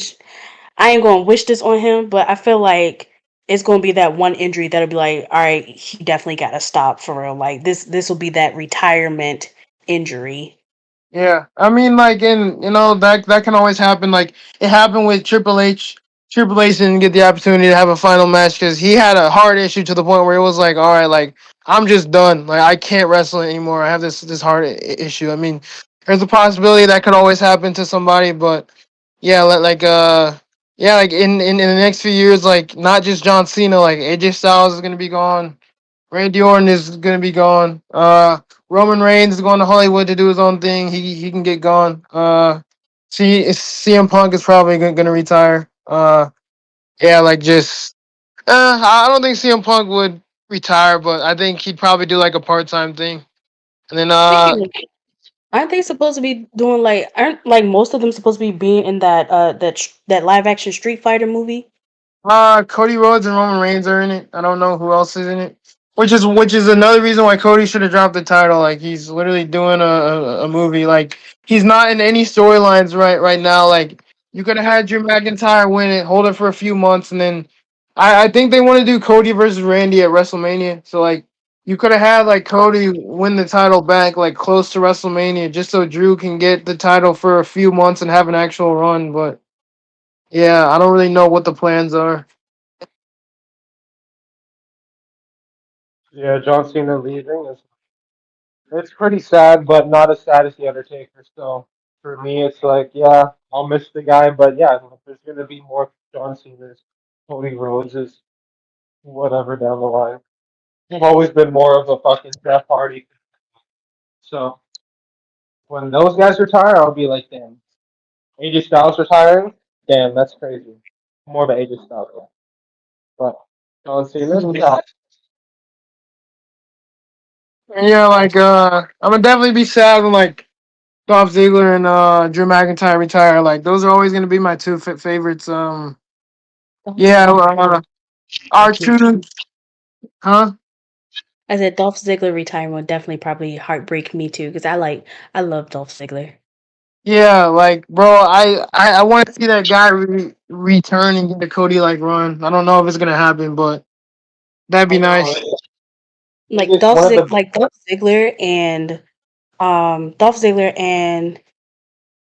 I ain't gonna wish this on him, but I feel like it's gonna be that one injury that'll be like, all right, he definitely got to stop for real. Like this will be that retirement injury. Yeah, I mean, like, and that can always happen. Like, it happened with Triple H. Triple H didn't get the opportunity to have a final match because he had a heart issue to the point where it was like, all right, like, I'm just done. Like, I can't wrestle anymore. I have this heart issue. I mean, there's a possibility that could always happen to somebody, but yeah, yeah, like in the next few years, like, not just John Cena, like AJ Styles is gonna be gone. Randy Orton is gonna be gone. Roman Reigns is going to Hollywood to do his own thing. He can get gone. CM Punk is probably gonna retire. Yeah, like just. I don't think CM Punk would retire, but I think he'd probably do like a part time thing. And then Speaking of, aren't they supposed to be doing like aren't like most of them supposed to be being in that live action Street Fighter movie? Cody Rhodes and Roman Reigns are in it. I don't know who else is in it. Which is another reason why Cody should have dropped the title. Like he's literally doing a movie. Like he's not in any storylines right now. Like you could have had Drew McIntyre win it, hold it for a few months, and then I think they want to do Cody versus Randy at WrestleMania. So like you could have had like Cody win the title back like close to WrestleMania just so Drew can get the title for a few months and have an actual run. But yeah, I don't really know what the plans are. Yeah, John Cena leaving is it's pretty sad, but not as sad as the Undertaker. So for me, it's like, yeah, I'll miss the guy, but yeah, if there's gonna be more John Cena's, Cody Rhodes's, whatever down the line. I've always been more of a fucking Jeff Hardy. So when those guys retire, I'll be like, damn. AJ Styles retiring? Damn, that's crazy. More of an AJ Styles guy. But John Cena, yeah, And yeah, like I'm gonna definitely be sad when like Dolph Ziggler and Drew McIntyre retire. Like those are always gonna be my two favorites. Yeah, our two, huh? I said Dolph Ziggler retirement would definitely probably heartbreak me too because I love Dolph Ziggler. Yeah, like bro, I want to see that guy return and get the Cody like run. I don't know if it's gonna happen, but that'd be I know. nice. It's one of the Like Dolph Ziggler and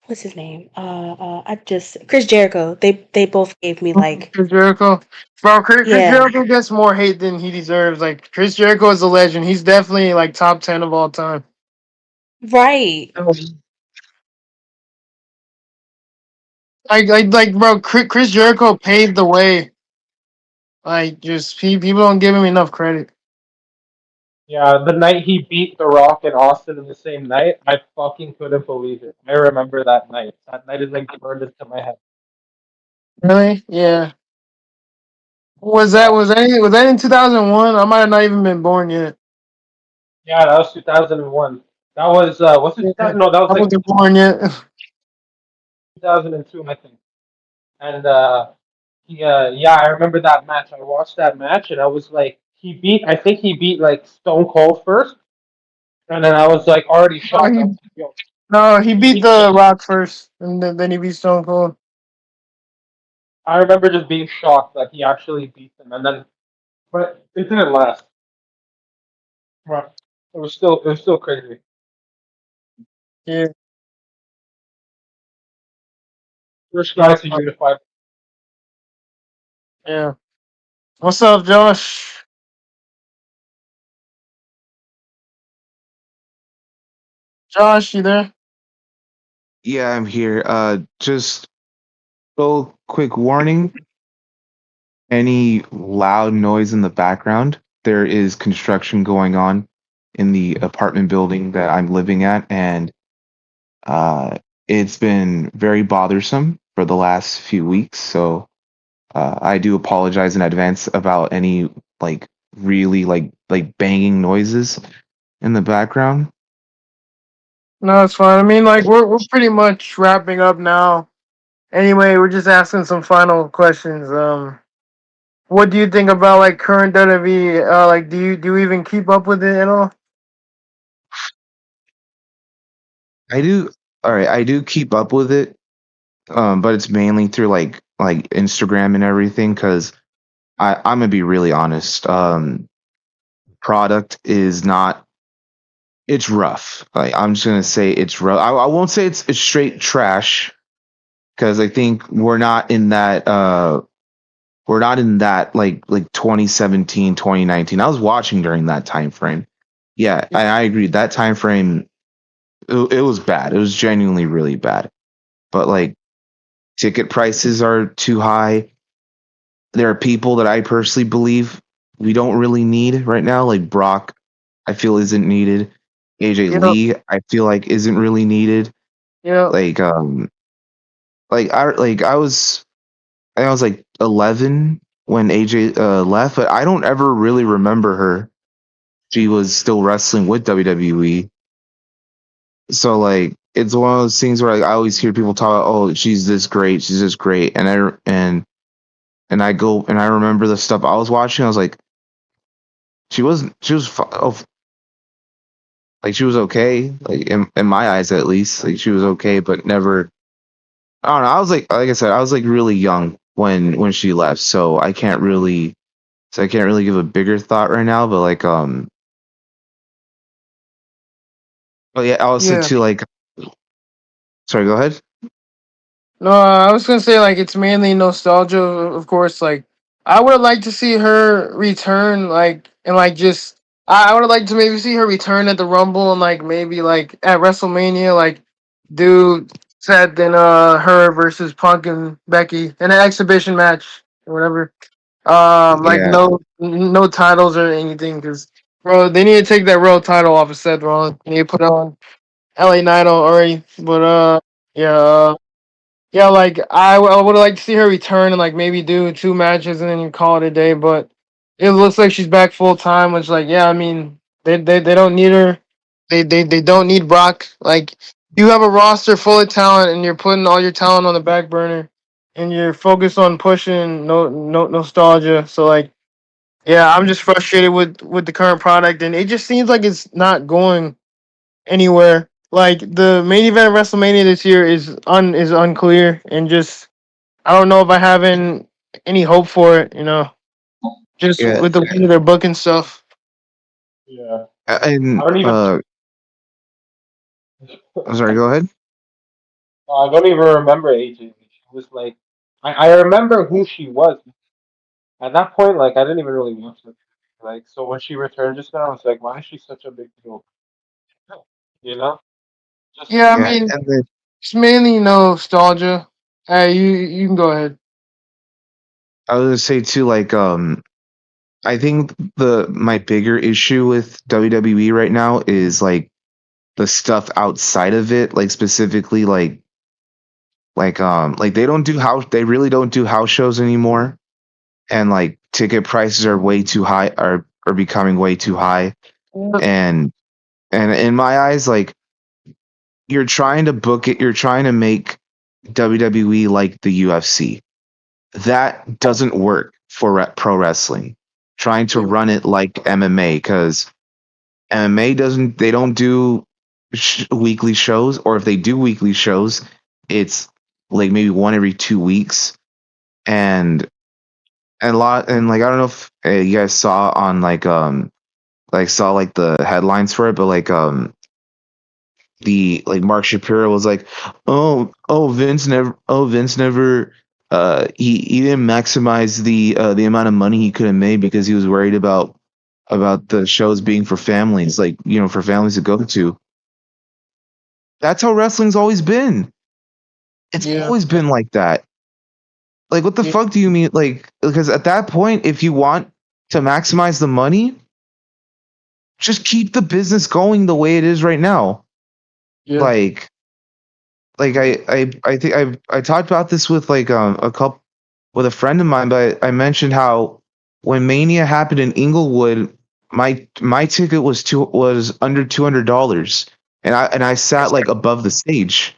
what's his name? I just Chris Jericho. They both gave me like Chris Jericho, bro. Chris yeah, Jericho gets more hate than he deserves. Like Chris Jericho is a legend. He's definitely like top 10 of all time. right. Like, bro. Chris Jericho paved the way. Like, just people don't give him enough credit. yeah, the night he beat The Rock and Austin in the same night, I fucking couldn't believe it. I remember that night. That night is like burned into my head. Really? Yeah. Was that in 2001? I might have not even been born yet. Yeah, that was 2001. That was it? Yeah, 2000? No, that was I like wasn't born yet. 2002, I think. And yeah, I remember that match. I watched that match, and I was like, I think he beat like Stone Cold first, and then I was like already Oh, shocked. I was like, yo, no, he he beat beat. the Rock first, and then he beat Stone Cold. I remember just being shocked that he actually beat them, and then but it didn't last. But it was still crazy. Yeah. First guy to unify. Yeah. What's up, Josh? Josh, you there? Yeah, I'm here. Just little quick warning. Any loud noise in the background, there is construction going on in the apartment building that I'm living at, and uh, it's been very bothersome for the last few weeks. So I do apologize in advance about any like really like banging noises in the background. No, it's fine. I mean, like we're pretty much wrapping up now. Anyway, we're just asking some final questions. What do you think about like current WWE? Like, do you even keep up with it at all? I do. All right, I do keep up with it, but it's mainly through like Instagram and everything. Because I'm gonna be really honest. Product is not. It's rough. Like I'm just gonna say it's rough. I won't say it's straight trash because I think we're not in that like 2017 2019. I was watching during that time frame. Yeah, I agree. That time frame it was bad. It was genuinely really bad. But like ticket prices are too high. There are people that I personally believe we don't really need right now, like Brock. I feel isn't needed. AJ You know, Lee, I feel like isn't really needed. you know. Like I was like 11 when AJ left, but I don't ever really remember her. She was still wrestling with WWE. So like it's one of those things where like, I always hear people talk, oh, she's this great, and I go and I remember the stuff I was watching. I was like, she was like she was okay, like in my eyes at least, like she was okay, but never. I don't know. I was like I said, I was like really young when she left, so I can't really give a bigger thought right now. But like but yeah, also Yeah. to like, sorry, go ahead. No, I was gonna say like it's mainly nostalgia, of course. Like I would like to see her return, like and like just I would like to maybe see her return at the Rumble and like maybe like at WrestleMania, like do set then her versus Punk and Becky in an exhibition match or whatever. Like Yeah, no titles or anything because bro, they need to take that world title off of Seth Rollins. They need to put it on LA Knight already, but yeah. yeah, like I would like to see her return and like maybe do 2 matches and then call it a day. But it looks like she's back full time, which like yeah, I mean they don't need her. They don't need Brock. Like you have a roster full of talent and you're putting all your talent on the back burner and you're focused on pushing no nostalgia. So like yeah, I'm just frustrated with the current product and it just seems like it's not going anywhere. Like the main event of WrestleMania this year is unclear and just I don't know if I have any hope for it. Just Yeah, with the way they're booking stuff. Yeah. and I don't even. I'm sorry. Go ahead. I don't even remember AJ. She was like, I remember who she was. At that point, like, I didn't even really watch her. Like, so when she returned just now, I was like, why is she such a big deal? You know? Just Yeah, I Yeah, mean and then it's mainly nostalgia. Hey, you can go ahead. I was gonna say too, like I think the my bigger issue with WWE right now is like the stuff outside of it, like specifically like they really don't do house shows anymore, and like ticket prices are way too high, are becoming way too high, and in my eyes, like you're trying to book it, you're trying to make WWE like the UFC. That doesn't work for pro wrestling. Trying to run it like MMA, because MMA doesn't, they don't do weekly shows, or if they do weekly shows, it's like maybe one every 2 weeks, and like I don't know if you guys saw on like saw like the headlines for it, but like the like Mark Shapiro was like, Vince never he didn't maximize the amount of money he could have made because he was worried about the shows being for families, like for families to go to. That's how wrestling's always been. It's Yeah. always been like that. Like what the Yeah. fuck do you mean? Like, because at that point, if you want to maximize the money, just keep the business going the way it is right now. Yeah. Like I think I talked about this with like a couple with a friend of mine, but I mentioned how when Mania happened in Inglewood, my ticket was under $200, and I sat like above the stage,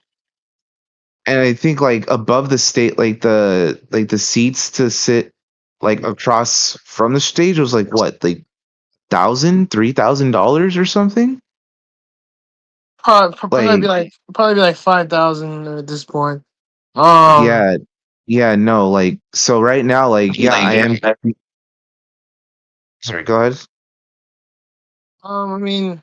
and I think like above the state, like the seats to sit like across from the stage was like what, like $3,000 or something. Like Probably be like 5,000 at this point. yeah, yeah, no, like so right now, like yeah, I am. Sorry, go ahead. I mean,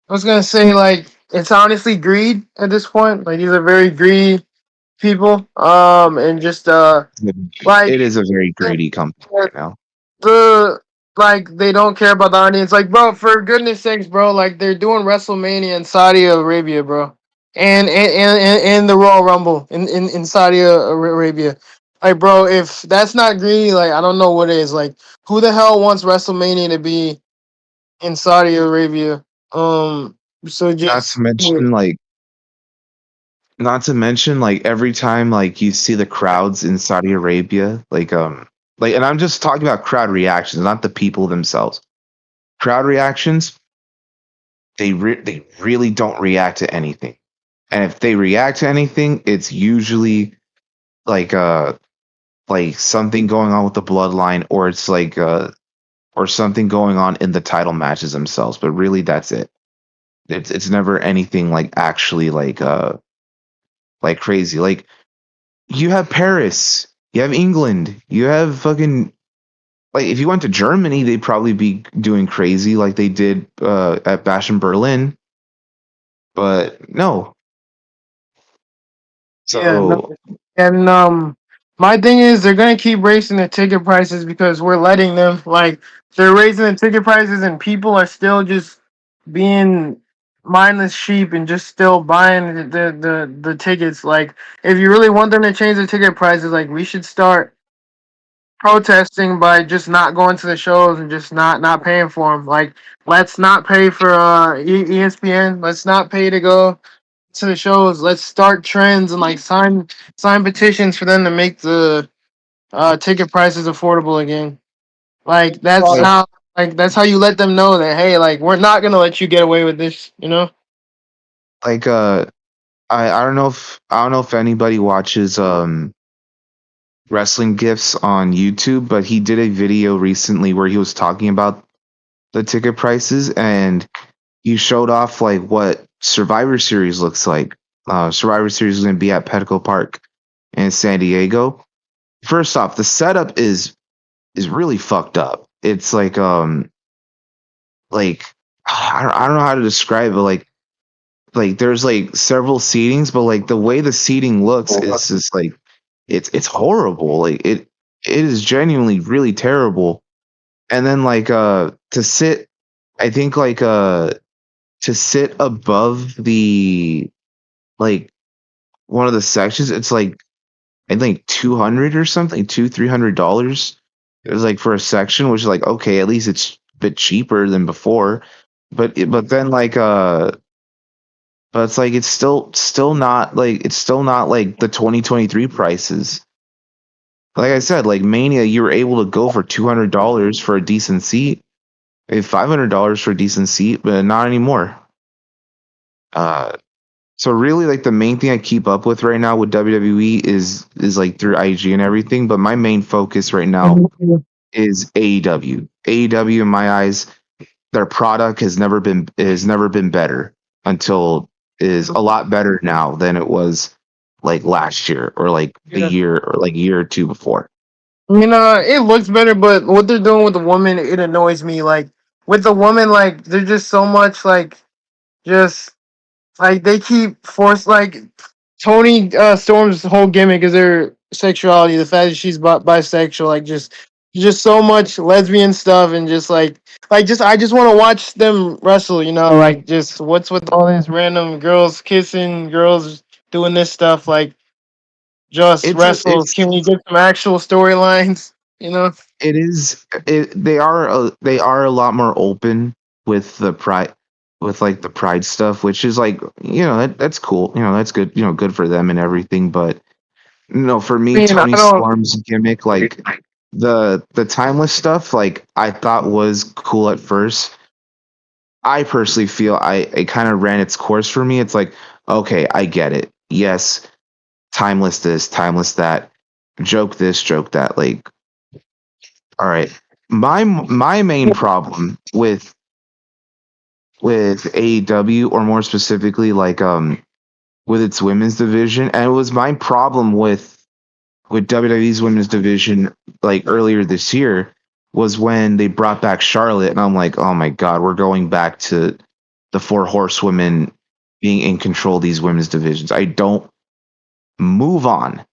I was gonna say like it's honestly greed at this point. Like these are very greedy people. And just like It is a very greedy company right now. the like they don't care about the audience. Like, bro, for goodness sakes, bro, like they're doing WrestleMania in Saudi Arabia, bro, and the Royal Rumble in Saudi Arabia. Like, bro, if that's not greedy, like I don't know what is. Like, who the hell wants WrestleMania to be in Saudi Arabia? So Not just to mention like not to mention like every time like you see the crowds in Saudi Arabia, like and I'm just talking about crowd reactions, not the people themselves. Crowd reactions, they really don't react to anything. And if they react to anything, it's usually like like something going on with the bloodline, or it's like or something going on in the title matches themselves, but really that's it. It's never anything like actually like crazy. Like you have Paris, you have England, you have fucking like if you went to Germany, they'd probably be doing crazy like they did at Bash in Berlin. But no. yeah, no. So And my thing is they're gonna keep raising the ticket prices because we're letting them. Like they're raising the ticket prices and people are still just being mindless sheep and just still buying the tickets. Like if you really want them to change the ticket prices, like we should start protesting by just not going to the shows and just not paying for them. Like let's not pay for ESPN. Let's not pay to go to the shows. Let's start trends and like sign petitions for them to make the ticket prices affordable again. Like that's Well, how that's how you let them know that hey, like we're not gonna let you get away with this. You know? Like I don't know if anybody watches wrestling gifs on YouTube, but he did a video recently where he was talking about the ticket prices and he showed off like what Survivor Series looks like. Survivor Series is going to be at Petco Park in San Diego. First off, the setup is really fucked up. It's like I don't know how to describe it. Like there's like several seatings, but like the way the seating looks is just like it's horrible. Like it is genuinely really terrible. And then like to sit, I think like to sit above the like one of the sections, it's like I think 200 or something, $300. It was like for a section, which is like okay, at least it's a bit cheaper than before. But then like but it's like it's still not like the 2023 prices. Like I said, like Mania, you were able to go for $200 for a decent seat, $500 for a decent seat, but not anymore. So really, like the main thing I keep up with right now with WWE is like through IG and everything. But my main focus right now is AEW. AEW, in my eyes, their product has never been better until is a lot better now than it was like last year or like Yeah. a year or like year or two before. You know, it looks better, but what they're doing with the woman, it annoys me. Like with the woman, like they're just so much like just like they keep force like Tony Storm's whole gimmick is her sexuality, the fact that she's bisexual, like just so much lesbian stuff and just just I just want to watch them wrestle, you know, like just what's with all these random girls kissing, girls doing this stuff, like just wrestle. It's Can we get some actual storylines? You know? it is it they are a lot more open with the pride with like the pride stuff, which is like that's cool, that's good, good for them and everything. But for I me, mean, I Tony don't. Storm's gimmick, like the timeless stuff, like I thought was cool at first. I personally feel it kind of ran its course for me. It's like, okay, I get it. Yes, timeless this, timeless that, joke this, joke that. Like, all right. My main problem with AEW, or more specifically, like with its women's division, and it was my problem with WWE's women's division like earlier this year, was when they brought back Charlotte, and I'm like, oh my god, we're going back to the four horsewomen being in control of these women's divisions. I don't move on,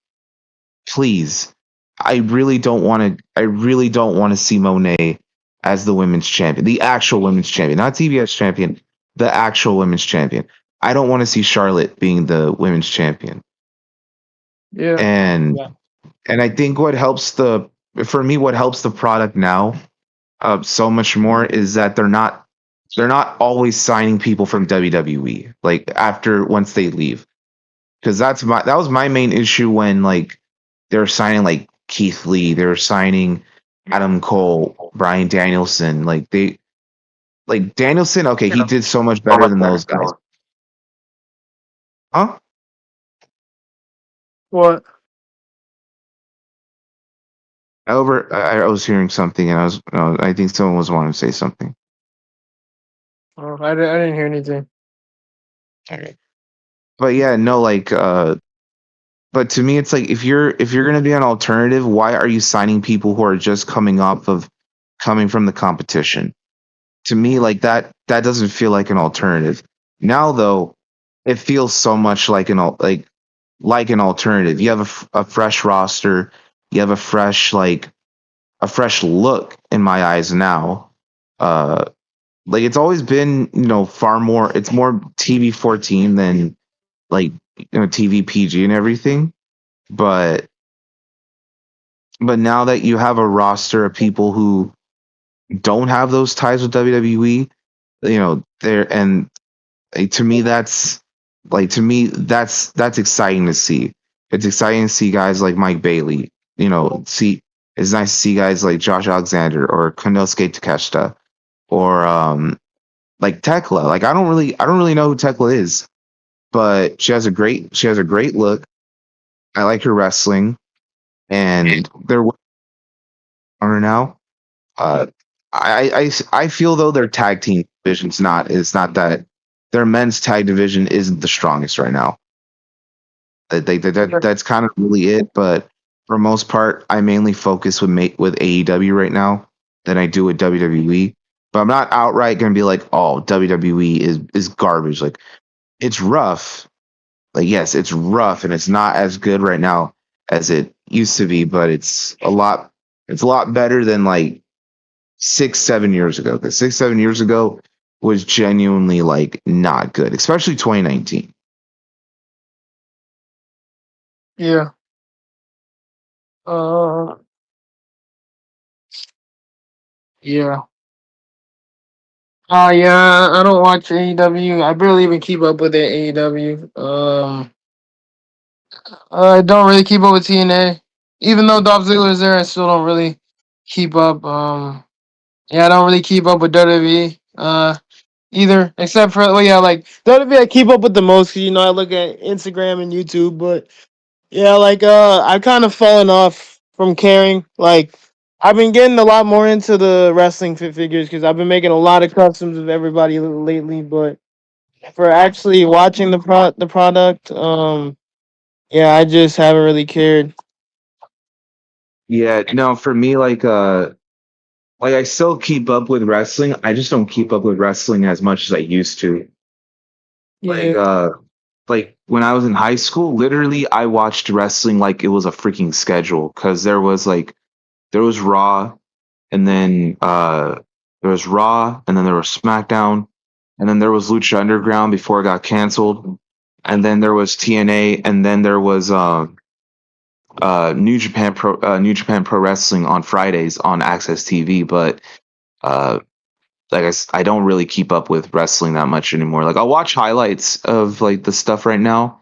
please. I really don't want to. I really don't want to see Monet as the women's champion, the actual women's champion, not TBS champion, the actual women's champion. I don't want to see Charlotte being the women's champion. Yeah. And Yeah. and I think what helps what helps the product now so much more is that they're not always signing people from WWE like after once they leave, because that was my main issue when like they're signing like Keith Lee, they're signing Adam Cole, Bryan Danielson, like Danielson, okay, he did so much better than those guys. Huh? What? I was hearing something, and I think someone was wanting to say something. Oh, I didn't hear anything. Okay. But yeah, no, like, but to me, it's like if you're gonna be an alternative, why are you signing people who are just coming from the competition? To me, like that doesn't feel like an alternative. Now, though, it feels so much like an alternative. You have a fresh roster, you have a fresh look in my eyes now. Like it's always been, far more. It's more TV 14 than like TV PG and everything. But now that you have a roster of people who don't have those ties with WWE, there, and to me that's like to me, that's exciting to see. It's exciting to see guys like Mike Bailey. You know, see it's nice to see guys like Josh Alexander or Konosuke Takeshita or like Tekla. Like I don't really know who Tekla is, but she has a great look. I like her wrestling, and they're on her now. Uh, I feel though their tag team division's not it's not that their men's tag division isn't the strongest right now. That's kind of really it. But for most part, I mainly focus with AEW right now than I do with WWE. But I'm not outright gonna be like, oh, WWE is garbage. Like it's rough. Like yes, it's rough and it's not as good right now as it used to be, but it's a lot better than like 6, 7 years ago. Because 6, 7 years ago was genuinely like not good, especially 2019. Yeah. Uh. Yeah. Yeah. I don't watch AEW. I barely even keep up with the AEW. I don't really keep up with TNA. Even though Dolph Ziggler is there, I still don't really keep up. Yeah, I don't really keep up with WWE. Either, except for well, yeah, like WWE, I keep up with the most. 'Cause, I look at Instagram and YouTube, but yeah, like I've kind of fallen off from caring. Like I've been getting a lot more into the wrestling figures because I've been making a lot of customs of everybody lately. But for actually watching the product, yeah, I just haven't really cared. Yeah, no, for me, like I still keep up with wrestling. I just don't keep up with wrestling as much as I used to. Like, Yeah, like when I was in high school, literally, I watched wrestling like it was a freaking schedule because there was Raw, and then there was Raw, and then there was SmackDown, and then there was Lucha Underground before it got canceled, and then there was TNA, and then there was New Japan Pro Wrestling on Fridays on Access TV, but uh, like I don't really keep up with wrestling that much anymore. Like I'll watch highlights of like the stuff right now,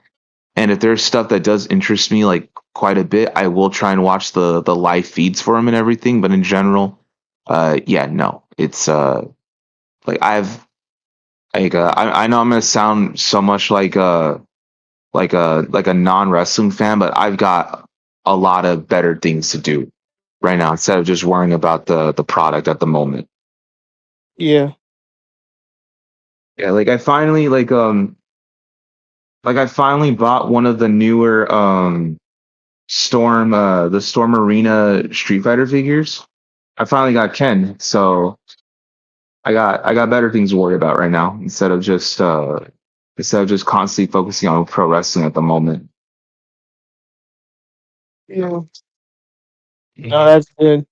and if there's stuff that does interest me like quite a bit, I will try and watch the live feeds for them and everything. But in general, yeah, no, it's like I know I'm gonna sound so much like a non wrestling fan, but I've got a lot of better things to do right now instead of just worrying about the product at the moment. yeah, Yeah, like I finally bought one of the newer the Storm Arena Street Fighter figures. I finally got Ken, so I got better things to worry about right now instead of just constantly focusing on pro wrestling at the moment. yeah. No, that's good.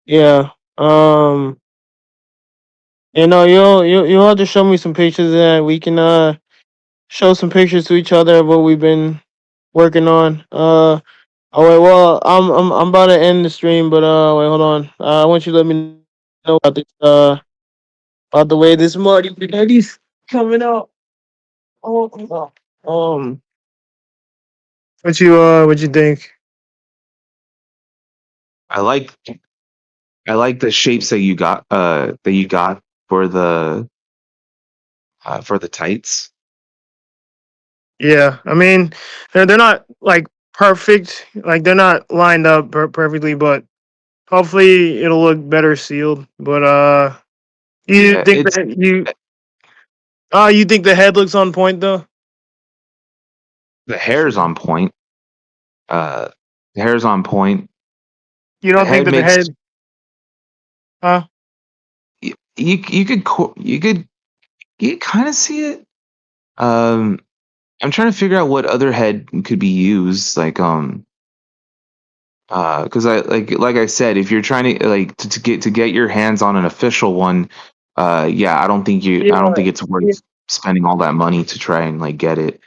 Yeah. You'll have to show me some pictures and we can show some pictures to each other of what we've been working on. Oh wait, well I'm about to end the stream, but wait, hold on. I want you to let me know about this about the way this Marty Jannetty's coming out. Oh, what you think? I like I like the shapes that you got for the tights. Yeah, I mean they're not like perfect, like they're not lined up perfectly, but hopefully it'll look better sealed. But you Yeah, think that you think the head looks on point though? the hair's on point. Uh, the hair's on point. You The don't think head that the makes head? Huh? you could kind of see it. Um, I'm trying to figure out what other head could be used, because like I said, if you're trying to to get your hands on an official one, yeah, I don't think it's Yeah. worth spending all that money to try and like get it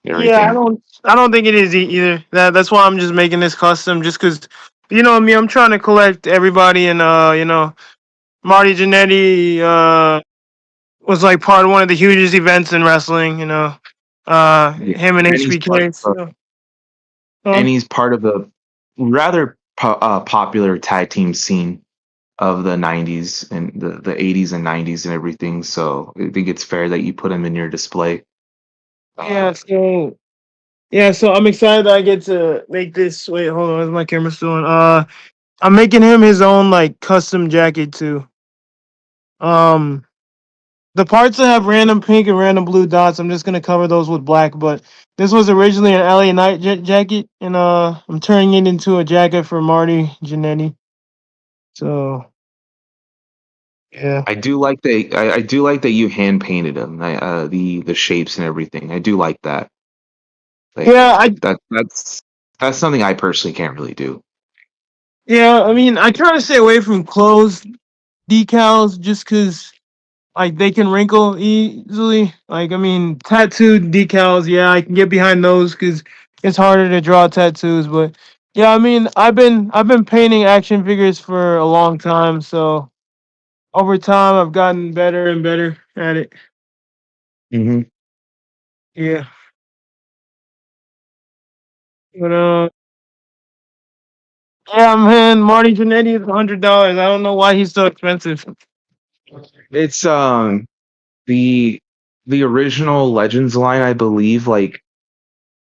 and Yeah, everything. I don't think it is either. That's why I'm just making this custom, just because you know me. I'm trying to collect everybody and Marty Jannetty, was like part of one of the hugest events in wrestling. Him and And he's part HBK. of So, and he's part of a rather popular tag team scene of the 90s and the 80s and 90s and everything. So I think it's fair that you put him in your display. So I'm excited that I get to make this. Wait, hold on, is my camera still on? I'm making him his own like custom jacket too. Um, the parts that have random pink and random blue dots, I'm just gonna cover those with black. But this was originally an LA Knight jacket, and I'm turning it into a jacket for Marty Jannetty. So yeah, I do like that. I do like that you hand painted them. The shapes and everything. I do like that. Like yeah, I that's something I personally can't really do. yeah. I mean, I try to stay away from closed decals just because like they can wrinkle easily. Like I mean, tattooed decals, yeah, I can get behind those because it's harder to draw tattoos. But yeah, I mean, I've been painting action figures for a long time, so over time I've gotten better and better at it. Mm-hmm. Yeah, but yeah, man, Marty Jannetty is $100. I don't know why he's so expensive. It's the the original Legends line, I believe. Like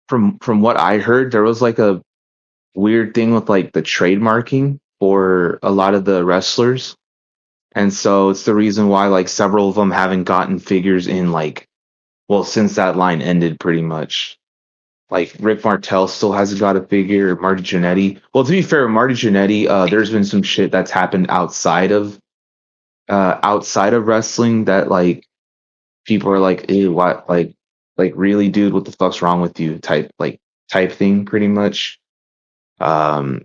from what I heard, there was like a weird thing with like the trademarking for a lot of the wrestlers. And so it's the reason why like several of them haven't gotten figures in like well since that line ended pretty much. Like Rick Martel still hasn't got a figure, Marty Jannetty. Well, to be fair, Marty Jannetty, there's been some shit that's happened outside of wrestling that like people are like, ew, what like really dude, what the fuck's wrong with you type thing pretty much. Um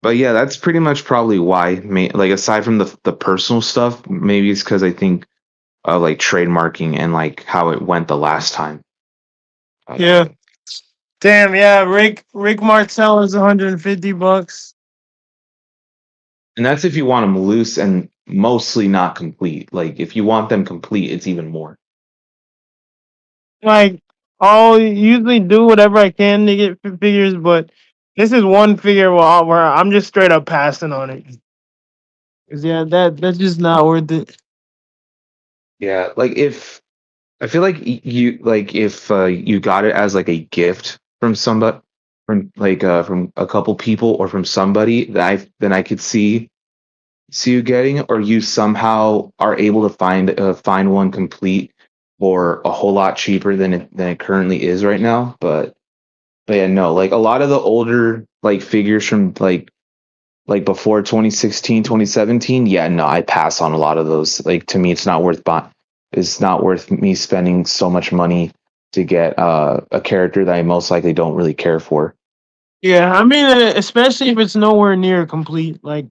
But yeah, that's pretty much probably why. Like aside from the personal stuff, maybe it's because I think of like trademarking and like how it went the last time. Yeah, damn, yeah, Rick Martel is $150. And that's if you want them loose and mostly not complete. Like if you want them complete, it's even more. Like I'll usually do whatever I can to get figures, but this is one figure where I'm just straight up passing on it. 'Cause yeah, that's just not worth it. Yeah, like if I feel like you like if you got it as like a gift from somebody from a couple people or from somebody that I could see you getting or you somehow are able to find one complete for a whole lot cheaper than it currently is right now. But yeah, no, like a lot of the older like figures from like before 2016, 2017, yeah, no, I pass on a lot of those. Like to me, it's not worth me spending so much money to get a character that I most likely don't really care for. Yeah, I mean, especially if it's nowhere near complete. Like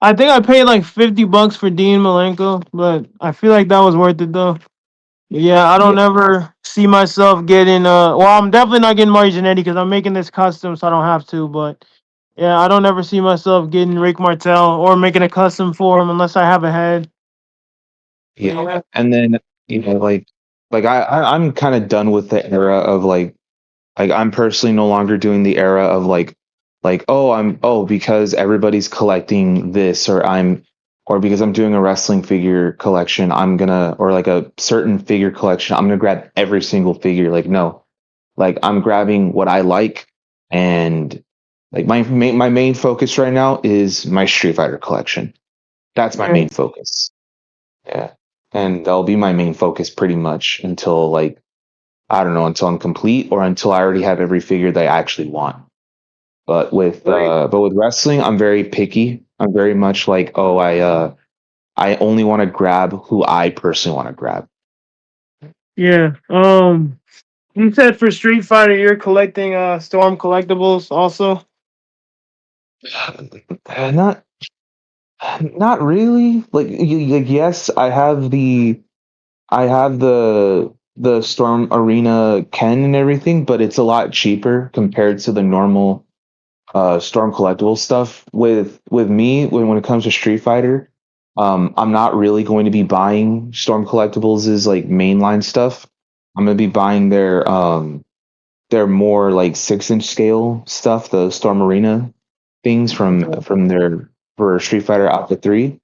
I think I paid like $50 for Dean Malenko, but I feel like that was worth it though. Yeah, I Yeah. don't ever see myself getting well, I'm definitely not getting Marty Jannetty because I'm making this custom, so I don't have to. But yeah, I don't ever see myself getting Rick Martel or making a custom for him unless I have a head. Yeah. Yeah, And then, like I'm kind of done with the era of like I'm personally no longer doing the era of like oh because everybody's collecting this or because I'm doing a wrestling figure collection, I'm gonna or like a certain figure collection, I'm gonna grab every single figure. Like no. Like I'm grabbing what I like and like my main focus right now is my Street Fighter collection. That's my yeah, main focus. Yeah. And that'll be my main focus pretty much until like I don't know, until I'm complete or until I already have every figure that I actually want. But with wrestling, I'm very picky. I'm very much like, oh, I only want to grab who I personally want to grab. yeah. You said for Street Fighter you're collecting Storm collectibles also. Not not really. Like yes, I have the Storm Arena Ken and everything, but it's a lot cheaper compared to the normal Storm collectible stuff. With me, when it comes to Street Fighter, I'm not really going to be buying Storm Collectibles' like mainline stuff. I'm gonna be buying their more like 6-inch scale stuff, the Storm Arena things from their for Street Fighter Alpha 3.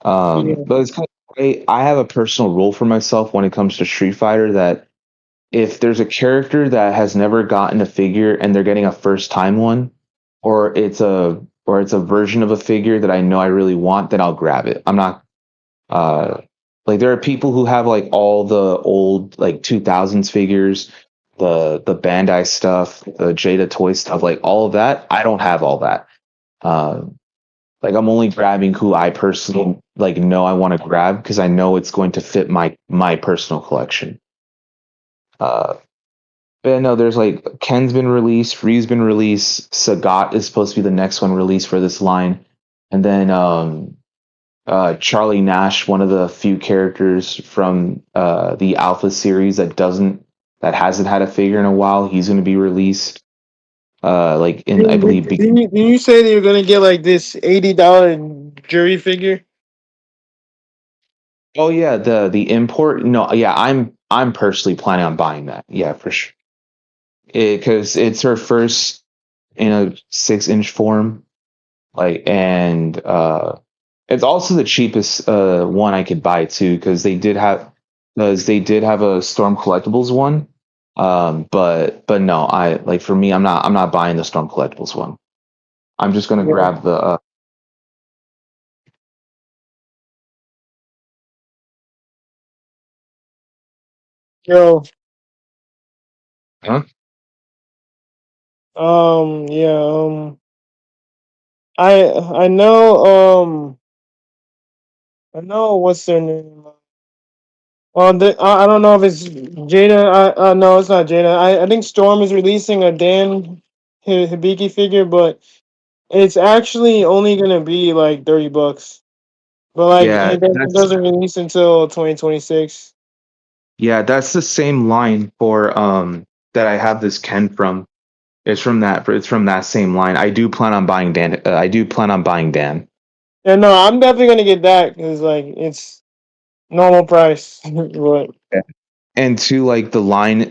Yeah. But it's kind of great. I have a personal rule for myself when it comes to Street Fighter that if there's a character that has never gotten a figure and they're getting a first time one, or it's a version of a figure that I know I really want, then I'll grab it. I'm not uh like there are people who have like all the old like 2000s figures, the Bandai stuff, the Jada Toy stuff, like all of that. I don't have all that. Like I'm only grabbing who I personally like know I want to grab because I know it's going to fit my personal collection. Uh, but yeah, no, there's like Ken's been released, Ryu's been released, Sagat is supposed to be the next one released for this line, and then Charlie Nash, one of the few characters from the Alpha series that hasn't had a figure in a while, he's going to be released. Like in I believe. Didn't you say that you're gonna get like this $80 jury figure? Oh yeah, the import. No, yeah, I'm personally planning on buying that. Yeah, for sure. Because it's her first in a 6-inch form, like, and it's also the cheapest one I could buy too, because they did have a Storm Collectibles one. But no, I like for me, I'm not buying the Storm Collectibles one. I'm just gonna Yeah. grab the. Yo. Huh? Yeah. I know. I know what's their name. I don't know if it's Jada. No, it's not Jada. I think Storm is releasing a Dan Hibiki figure, but it's actually only gonna be like $30. But like Yeah, it doesn't release until 2026. that's the same line for that I have this Ken from. It's from that same line. I do plan on buying Dan. I do plan on buying Dan. Yeah, no, I'm definitely gonna get that because like it's normal price. But And to like the line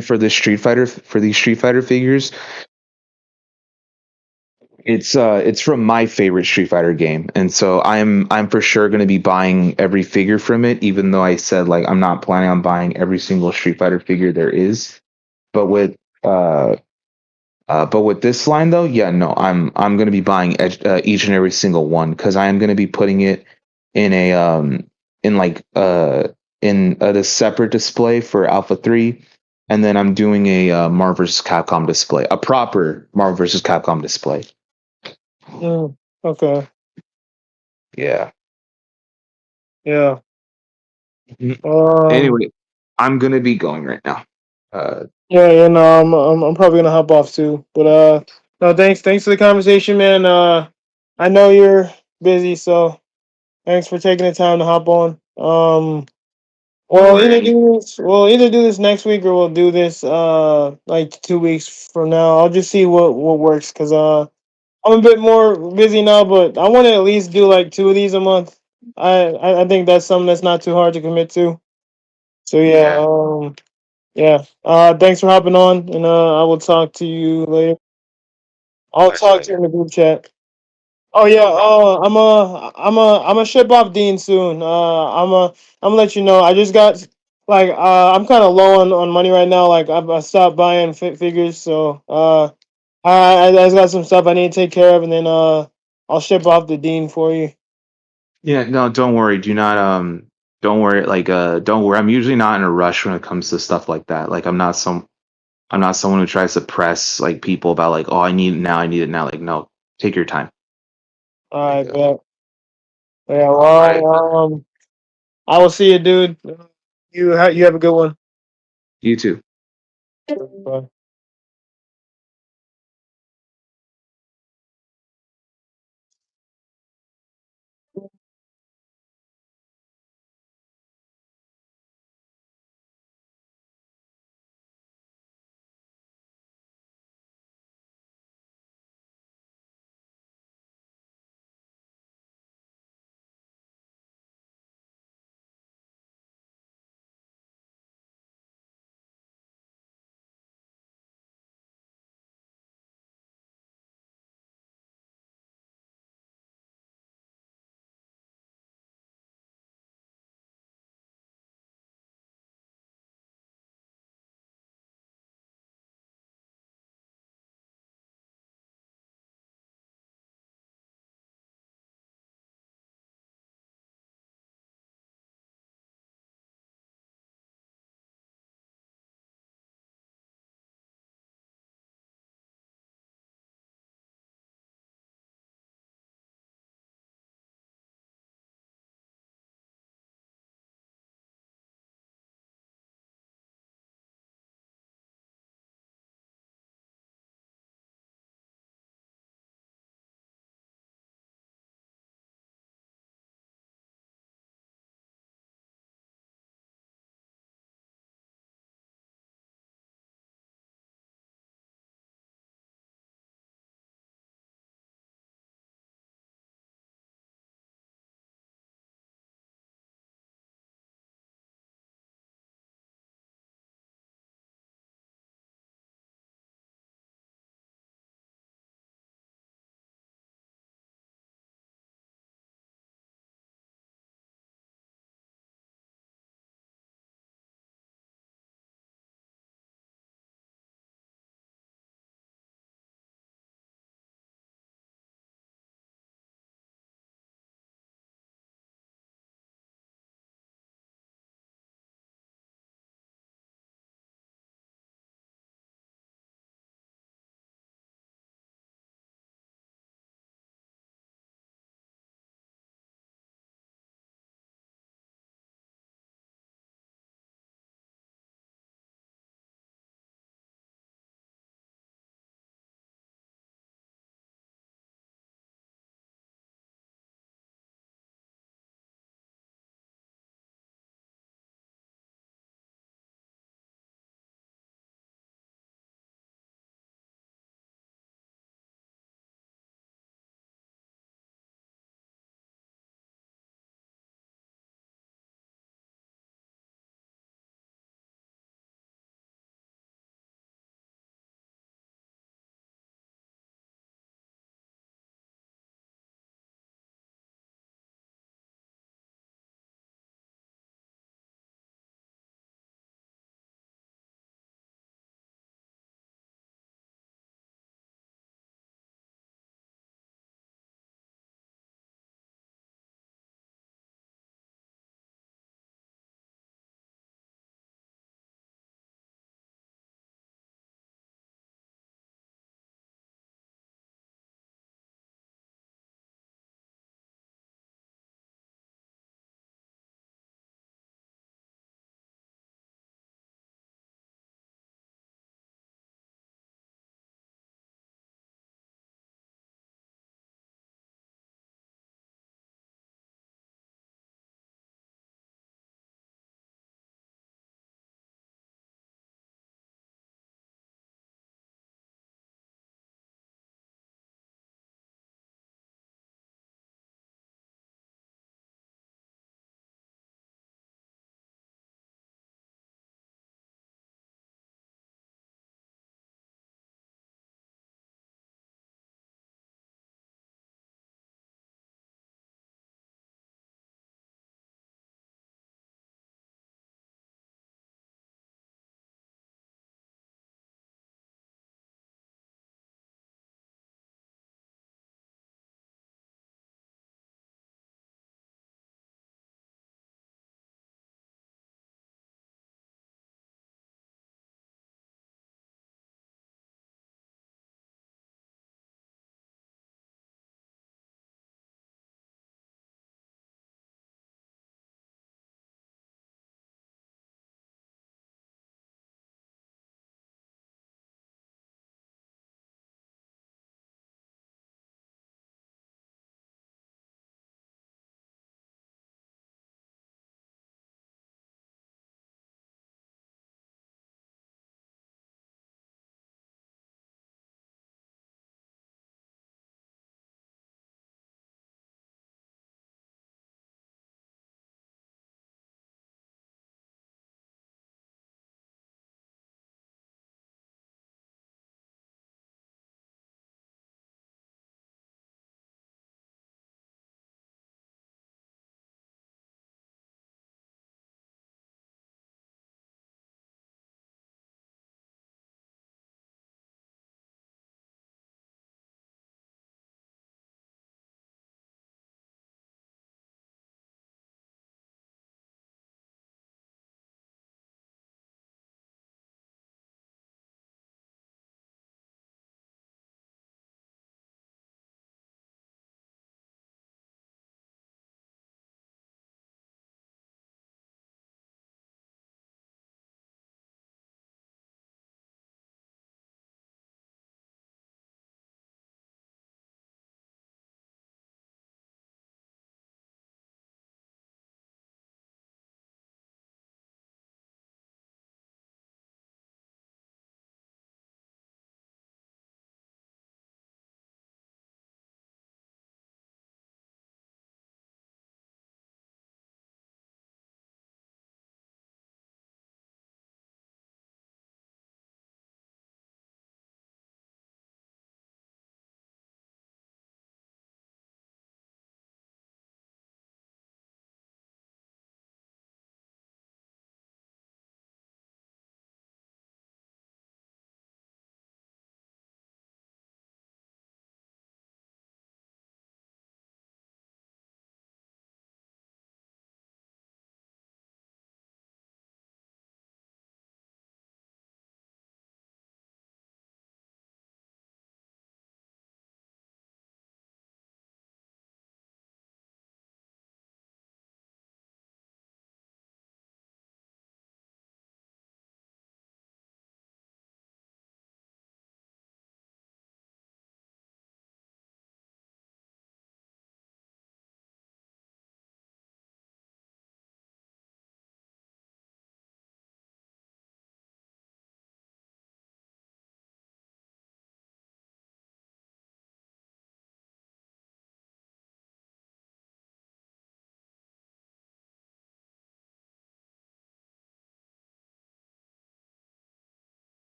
for these Street Fighter figures, it's from my favorite Street Fighter game, and so I'm for sure going to be buying every figure from it, even though I said like I'm not planning on buying every single Street Fighter figure there is. But with uh but with this line though, yeah, no, I'm going to be buying each and every single one because I am going to be putting it in a in like in a separate display for Alpha 3, and then I'm doing a Marvel vs. Capcom display, a proper Marvel vs. Capcom display. okay, Yeah. yeah. Anyway, I'm going to be going right now. Yeah, no, I'm probably gonna hop off too. But no, thanks for the conversation, man. I know you're busy, so thanks for taking the time to hop on. We'll either do this next week or we'll do this like 2 weeks from now. I'll just see what works because I'm a bit more busy now, but I want to at least do like 2 of these a month. I think that's something that's not too hard to commit to. So yeah, yeah. Thanks for hopping on, and I will talk to you later. I'll talk to you in the group chat. Oh yeah. I'm a ship off Dean soon. I'm gonna let you know. I just got like I'm kind of low on money right now. Like I stopped buying figures, so I just got some stuff I need to take care of, and then I'll ship off the Dean for you. Yeah, no, don't worry. Do not don't worry don't worry. I'm usually not in a rush when it comes to stuff like that. Like I'm not someone who tries to press like people about like, oh, I need it now, I need it now. Like, no, take your time. All right, Like, bet. Yeah. Alright. Well, I will see you, dude. You have a good one. You too. Bye.